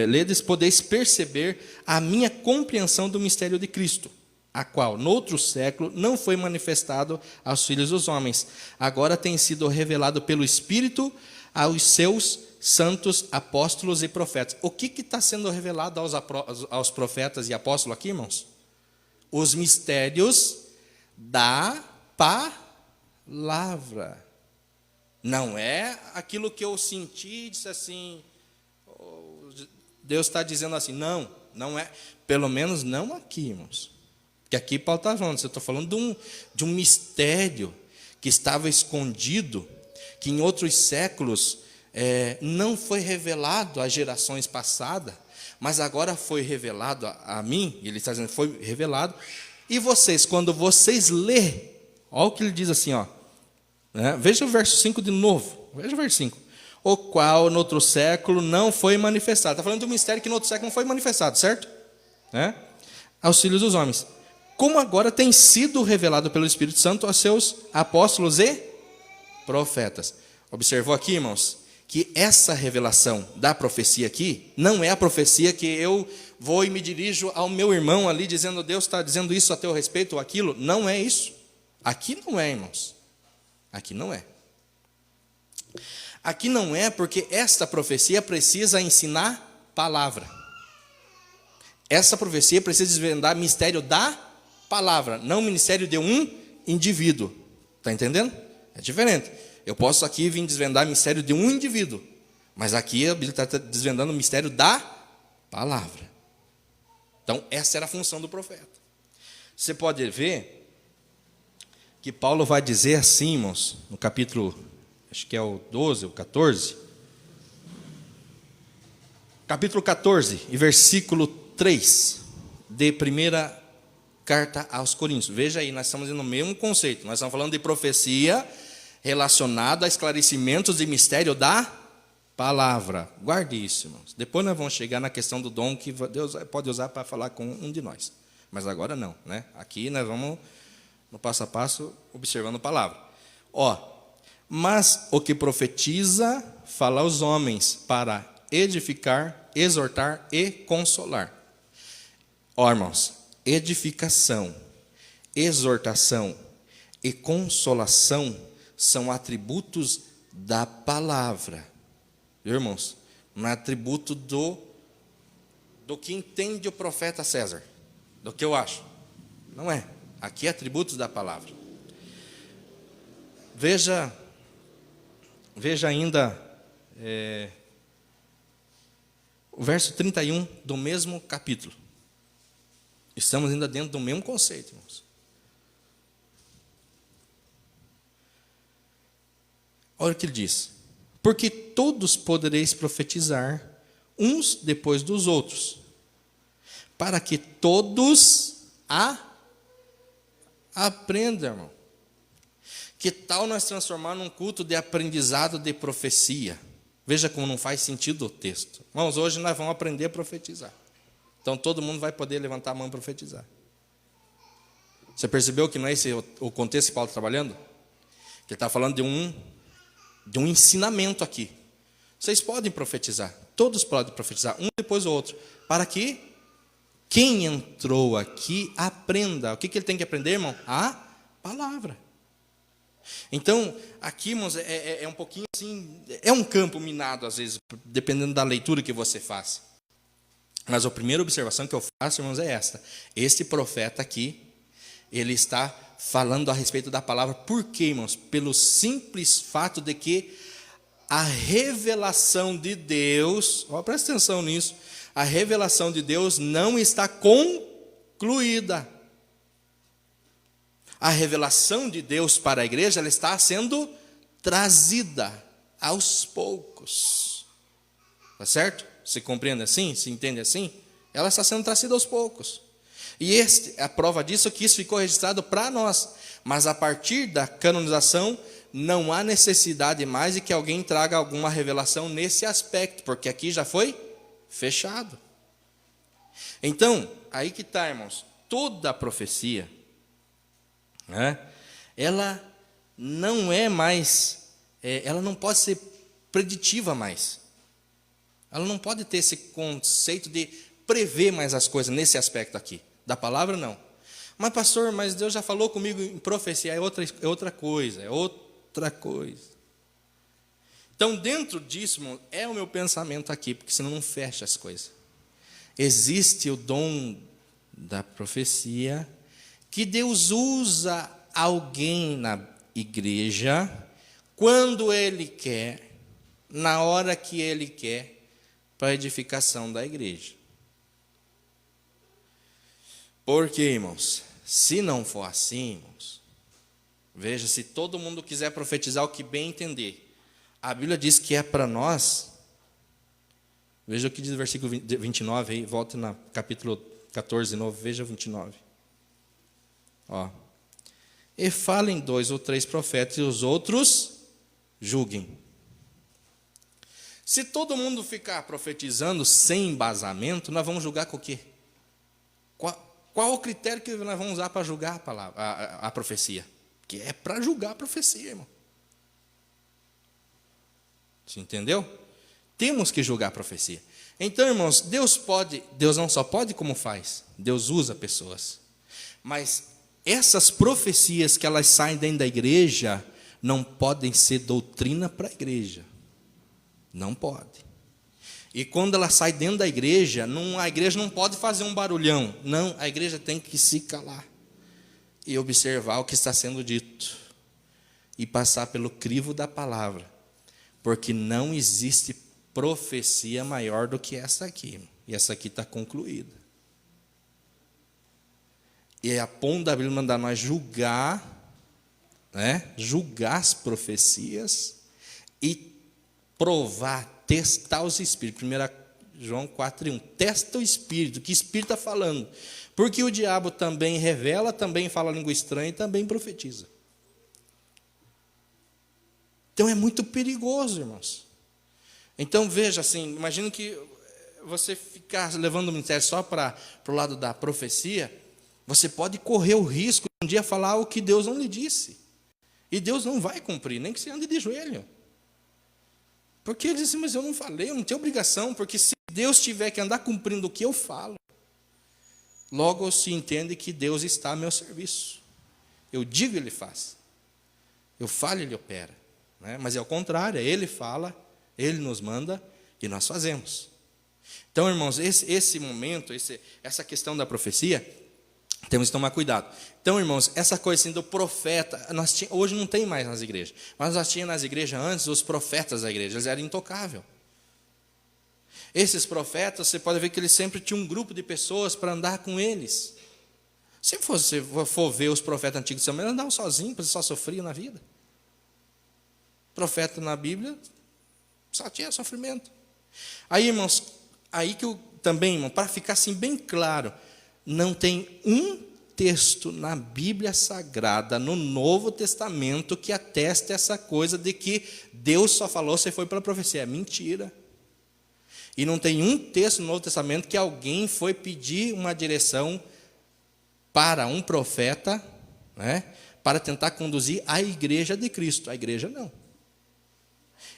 ledes, podeis perceber a minha compreensão do mistério de Cristo, a qual, noutro século, não foi manifestado aos filhos dos homens, agora tem sido revelado pelo Espírito aos seus santos apóstolos e profetas. O que está sendo revelado aos profetas e apóstolos aqui, irmãos? Os mistérios da palavra. Não é aquilo que eu senti e disse assim, Deus está dizendo assim. Não é. Pelo menos não aqui, irmãos. Porque aqui Paulo está falando, eu estou falando de um mistério que estava escondido, que em outros séculos não foi revelado às gerações passadas, mas agora foi revelado a mim, ele está dizendo, foi revelado, e vocês, quando vocês lê, olha o que ele diz assim, veja o verso 5 de novo, veja o verso 5, o qual no outro século não foi manifestado, está falando de um mistério que no outro século não foi manifestado, certo? Aos filhos dos homens, como agora tem sido revelado pelo Espírito Santo aos seus apóstolos e profetas. Observou aqui, irmãos, que essa revelação da profecia aqui, não é a profecia que eu vou e me dirijo ao meu irmão ali, dizendo, Deus está dizendo isso a teu respeito ou aquilo. Não é isso. Aqui não é, irmãos. Aqui não é. Aqui não é porque esta profecia precisa ensinar palavra. Essa profecia precisa desvendar mistério da palavra, não ministério de um indivíduo. Está entendendo? É diferente. Eu posso aqui vir desvendar mistério de um indivíduo, Mas aqui a Bíblia está desvendando o mistério da palavra. Então, essa era a função do profeta. Você pode ver que Paulo vai dizer assim, irmãos, no capítulo, acho que é o 12, o 14. Capítulo 14, e versículo 3, de primeira carta aos Coríntios. Veja aí, nós estamos no mesmo conceito. Nós estamos falando de profecia relacionada a esclarecimentos de mistério da palavra. Guarde isso, irmãos. Depois nós vamos chegar na questão do dom que Deus pode usar para falar com um de nós. Mas agora não, né? Aqui nós vamos, no passo a passo, observando a palavra. Mas o que profetiza, fala aos homens para edificar, exortar e consolar. Irmãos, edificação, exortação e consolação são atributos da palavra. Viu, irmãos? Não é atributo do que entende o profeta César, do que eu acho. Não é. Aqui é atributos da palavra. Veja ainda o verso 31 do mesmo capítulo. Estamos ainda dentro do mesmo conceito, irmãos. Olha o que ele diz. Porque todos podereis profetizar, uns depois dos outros, para que todos aprendam, irmão. Que tal nós transformar num culto de aprendizado de profecia? Veja como não faz sentido o texto. Irmãos, hoje nós vamos aprender a profetizar. Então todo mundo vai poder levantar a mão e profetizar. Você percebeu que não é esse o contexto que Paulo está trabalhando? Que ele está falando de um ensinamento aqui. Vocês podem profetizar, todos podem profetizar, um depois do outro, para que quem entrou aqui aprenda. O que ele tem que aprender, irmão? A palavra. Então, aqui, irmãos, é um pouquinho assim, é um campo minado, às vezes, dependendo da leitura que você faça. Mas a primeira observação que eu faço, irmãos, é esta. Este profeta aqui, ele está falando a respeito da palavra. Por quê, irmãos? Pelo simples fato de que a revelação de Deus, presta atenção nisso, a revelação de Deus não está concluída. A revelação de Deus para a igreja, ela está sendo trazida aos poucos. Está certo? Se compreende assim? Se entende assim? Ela está sendo trazida aos poucos. E a prova disso é que isso ficou registrado para nós. Mas a partir da canonização, não há necessidade mais de que alguém traga alguma revelação nesse aspecto, porque aqui já foi fechado. Então, aí que está, irmãos, toda a profecia, ela não é mais, ela não pode ser preditiva mais. Ela não pode ter esse conceito de prever mais as coisas nesse aspecto aqui. Da palavra, não. Mas, pastor, mas Deus já falou comigo em profecia, é outra coisa. Então, dentro disso, irmão, é o meu pensamento aqui, porque senão não fecha as coisas. Existe o dom da profecia, que Deus usa alguém na igreja, quando Ele quer, na hora que Ele quer, para a edificação da igreja. Porque, irmãos, se não for assim, irmãos, veja, se todo mundo quiser profetizar o que bem entender, a Bíblia diz que é para nós. Veja o que diz o versículo 29 aí, volta no capítulo 14, novo, veja o 29. E falem 2 ou 3 profetas e os outros julguem. Se todo mundo ficar profetizando sem embasamento, nós vamos julgar com o quê? Qual o critério que nós vamos usar para julgar a palavra, a profecia? Que é para julgar a profecia, irmão. Você entendeu? Temos que julgar a profecia. Então, irmãos, Deus não só pode como faz. Deus usa pessoas. Mas essas profecias que elas saem dentro da igreja não podem ser doutrina para a igreja. Não pode. E quando ela sai dentro da igreja, a igreja não pode fazer um barulhão. Não, a igreja tem que se calar e observar o que está sendo dito e passar pelo crivo da palavra, porque não existe profecia maior do que essa aqui. E essa aqui está concluída. E a ponto da Bíblia mandar nós julgar, né? Julgar as profecias e provar, testar os espíritos. 1 João 4:1. Testa o espírito, o que o espírito está falando. Porque o diabo também revela, também fala língua estranha e também profetiza. Então é muito perigoso, irmãos. Então veja assim, imagina que você ficar levando o ministério só para o lado da profecia, você pode correr o risco de um dia falar o que Deus não lhe disse. E Deus não vai cumprir, nem que você ande de joelho. Porque ele disse, mas eu não falei, eu não tenho obrigação, porque se Deus tiver que andar cumprindo o que eu falo, logo se entende que Deus está a meu serviço. Eu digo, ele faz. Eu falo, ele opera. Né? Mas é ao contrário, ele fala, ele nos manda e nós fazemos. Então, irmãos, esse momento, essa questão da profecia, temos que tomar cuidado. Então, irmãos, essa coisa assim do profeta, hoje não tem mais nas igrejas, mas nós tínhamos nas igrejas antes os profetas da igreja, eles eram intocáveis. Esses profetas, você pode ver que eles sempre tinham um grupo de pessoas para andar com eles. Se você for ver os profetas antigos também, eles andavam sozinhos, porque só sofriam na vida. Profeta na Bíblia só tinha sofrimento. Aí, irmãos, aí que eu também, irmão, para ficar assim bem claro, não tem um texto na Bíblia Sagrada, no Novo Testamento, que ateste essa coisa de que Deus só falou, você foi para a profecia. É mentira. E não tem um texto no Novo Testamento que alguém foi pedir uma direção para um profeta, né, para tentar conduzir a igreja de Cristo. A igreja não.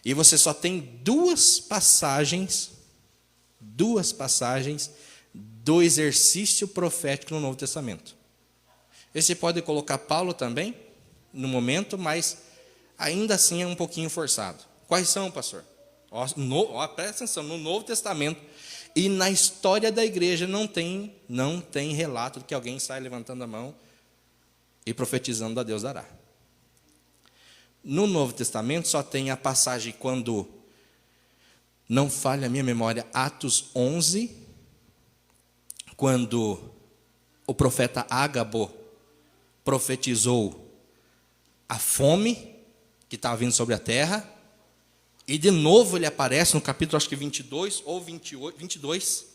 E você só tem duas passagens do exercício profético no Novo Testamento. Esse pode colocar Paulo também, no momento, mas ainda assim é um pouquinho forçado. Quais são, pastor? Presta atenção, no Novo Testamento e na história da igreja não tem relato de que alguém sai levantando a mão e profetizando a Deus dará. No Novo Testamento só tem a passagem quando, não falha a minha memória, Atos 11, quando o profeta Ágabo profetizou a fome que estava vindo sobre a terra, e de novo ele aparece no capítulo, acho que 22 ou 22,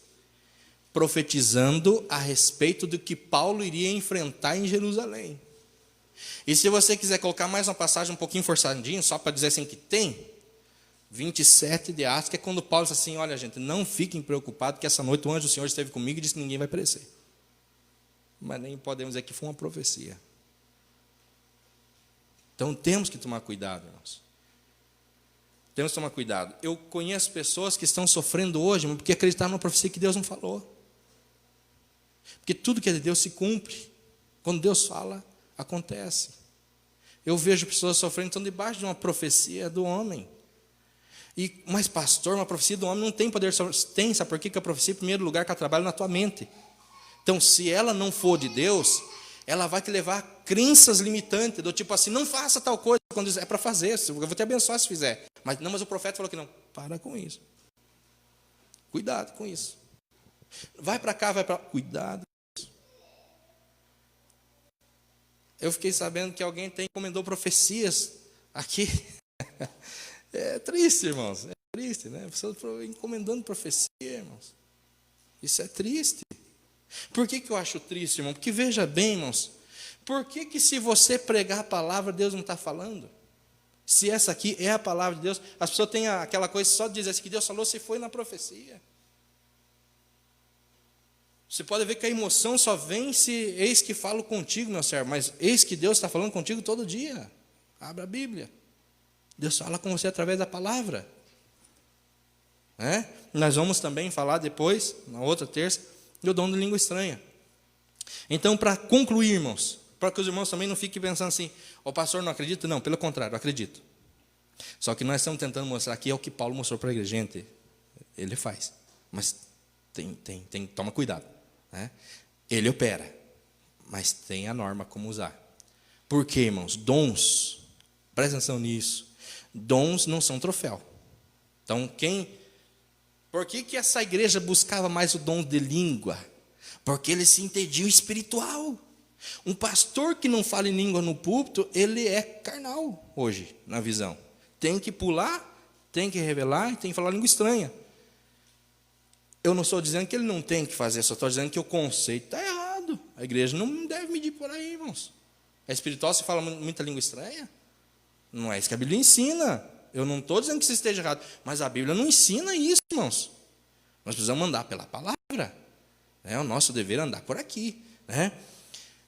profetizando a respeito do que Paulo iria enfrentar em Jerusalém. E se você quiser colocar mais uma passagem um pouquinho forçadinho, só para dizer assim que tem, 27 de Atos, que é quando Paulo diz assim, olha gente, não fiquem preocupados que essa noite o anjo do Senhor esteve comigo e disse que ninguém vai perecer. Mas nem podemos dizer que foi uma profecia. Então temos que tomar cuidado, irmãos. Temos que tomar cuidado. Eu conheço pessoas que estão sofrendo hoje porque acreditaram numa profecia que Deus não falou. Porque tudo que é de Deus se cumpre. Quando Deus fala, acontece. Eu vejo pessoas sofrendo, estão debaixo de uma profecia do homem. Mas pastor, uma profecia do homem não tem poder. Tem, sabe por quê? Que a profecia, em primeiro lugar, que ela trabalha na tua mente. Então, se ela não for de Deus, ela vai te levar a crenças limitantes, do tipo assim, não faça tal coisa, quando é para fazer, eu vou te abençoar se fizer. Mas o profeta falou que não. Para com isso. Cuidado com isso. Vai para cá, vai para lá. Cuidado com isso. Eu fiquei sabendo que alguém encomendou profecias aqui. É triste, irmãos. É triste, né? Você encomendando profecia, irmãos. Isso é triste. Por que eu acho triste, irmão? Porque veja bem, irmãos. Por que se você pregar a palavra, Deus não está falando? Se essa aqui é a palavra de Deus, as pessoas têm aquela coisa só de dizer assim, que Deus falou, se foi na profecia. Você pode ver que a emoção só vem se eis que falo contigo, meu servo, mas eis que Deus está falando contigo todo dia. Abra a Bíblia. Deus fala com você através da palavra. Nós vamos também falar depois, na outra terça, do dom de língua estranha. Então, para concluir, irmãos, para que os irmãos também não fiquem pensando assim, o pastor não acredita? Não, pelo contrário, eu acredito. Só que nós estamos tentando mostrar aqui é o que Paulo mostrou para a igreja. Gente, ele faz, mas toma cuidado. Ele opera, mas tem a norma como usar. Por quê, irmãos? Dons, presta atenção nisso, dons não são troféu. Então, quem Por que essa igreja buscava mais o dom de língua? Porque eles se entendiam espiritual. Um pastor que não fala em língua no púlpito, ele é carnal hoje, na visão. Tem que pular, tem que revelar e tem que falar língua estranha. Eu não estou dizendo que ele não tem que fazer, só estou dizendo que o conceito está errado. A igreja não deve medir por aí, irmãos. É espiritual se fala muita língua estranha? Não é isso que a Bíblia ensina. Eu não estou dizendo que isso esteja errado, mas a Bíblia não ensina isso, irmãos. Nós precisamos andar pela palavra. É o nosso dever andar por aqui, né?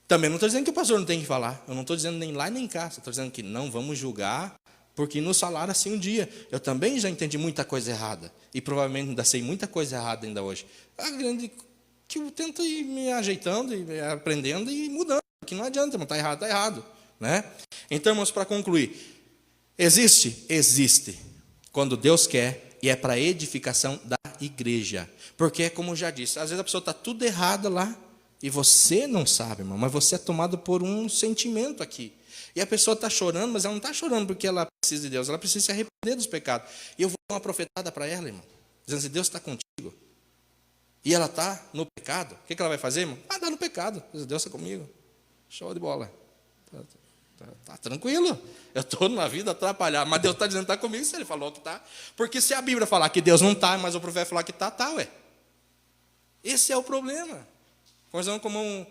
Também não estou dizendo que o pastor não tem que falar. Eu não estou dizendo nem lá nem cá. Estou dizendo que não vamos julgar, porque nos falaram assim um dia. Eu também já entendi muita coisa errada. E provavelmente ainda sei muita coisa errada ainda hoje. A grande que eu tento ir me ajeitando, e aprendendo e mudando. Porque não adianta, não está errado, está errado, né? Então, irmãos, para concluir. Existe? Existe. Quando Deus quer, e é para a edificação da igreja. Porque, como eu já disse, às vezes a pessoa está tudo errada lá, e você não sabe, irmão, mas você é tomado por um sentimento aqui. E a pessoa está chorando, mas ela não está chorando porque ela precisa de Deus, ela precisa se arrepender dos pecados. E eu vou dar uma profetada para ela, irmão, dizendo assim, Deus está contigo. E ela está no pecado. O que ela vai fazer, irmão? Ah, dá no pecado. Deus está comigo. Show de bola. Tá tranquilo. Eu estou na vida atrapalhar, mas Deus está dizendo que está comigo se Ele falou que está. Porque se a Bíblia falar que Deus não está, mas o profeta falar que está, ué. Esse é o problema. Conversando como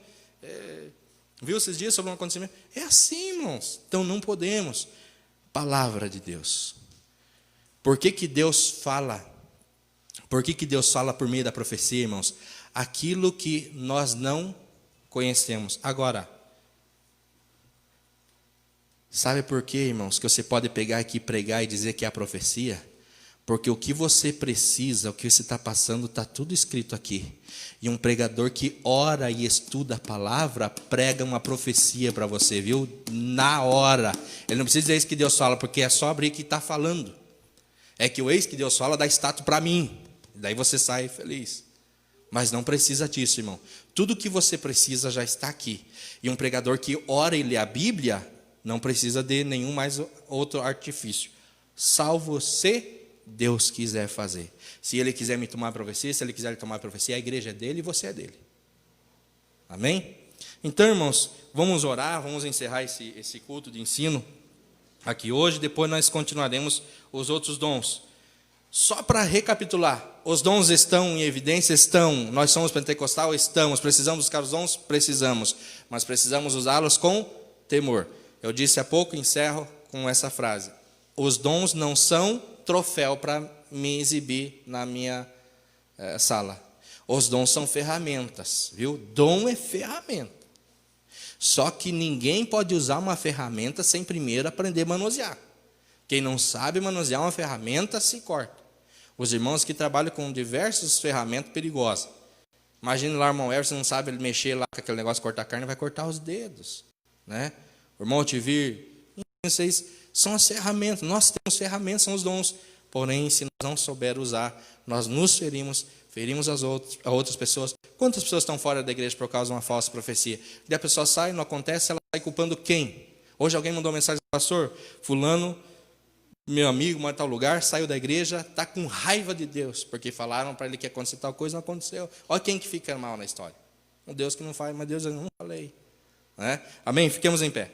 viu esses dias sobre um acontecimento. É assim, irmãos. Então não podemos. Palavra de Deus. Por que Deus fala? Por que Deus fala por meio da profecia, irmãos? Aquilo que nós não conhecemos. Agora, sabe por quê, irmãos, que você pode pegar aqui, pregar e dizer que é a profecia? Porque o que você precisa, o que você está passando, está tudo escrito aqui. E um pregador que ora e estuda a palavra, prega uma profecia para você, viu? Na hora. Ele não precisa dizer isso que Deus fala, porque é só abrir que está falando. É que o eis que Deus fala dá status para mim. Daí você sai feliz. Mas não precisa disso, irmão. Tudo que você precisa já está aqui. E um pregador que ora e lê a Bíblia, não precisa de nenhum mais outro artifício. Salvo se Deus quiser fazer. Se Ele quiser me tomar a profecia, se Ele quiser tomar a profecia, a igreja é dele e você é dele. Amém? Então, irmãos, vamos orar, vamos encerrar esse culto de ensino aqui hoje. Depois nós continuaremos os outros dons. Só para recapitular, os dons estão em evidência? Estão. Nós somos pentecostal? Estamos. Precisamos buscar os dons? Precisamos. Mas precisamos usá-los com temor. Eu disse há pouco, encerro com essa frase. Os dons não são troféu para me exibir na minha sala. Os dons são ferramentas, viu? Dom é ferramenta. Só que ninguém pode usar uma ferramenta sem primeiro aprender a manusear. Quem não sabe manusear uma ferramenta se corta. Os irmãos que trabalham com diversas ferramentas perigosas. Imagina lá o irmão Everson, não sabe ele mexer lá com aquele negócio de cortar carne, vai cortar os dedos, né? O irmão Tivir, vocês são as ferramentas. Nós temos ferramentas, são os dons. Porém, se nós não souber usar, nós nos ferimos a outras pessoas. Quantas pessoas estão fora da igreja por causa de uma falsa profecia? E a pessoa sai, não acontece, ela sai culpando quem? Hoje alguém mandou uma mensagem, pastor, fulano, meu amigo, mora em tal lugar, saiu da igreja, está com raiva de Deus, porque falaram para ele que ia acontecer tal coisa, não aconteceu. Olha quem que fica mal na história. Um Deus que não faz, mas Deus eu não falei. Né? Amém? Fiquemos em pé.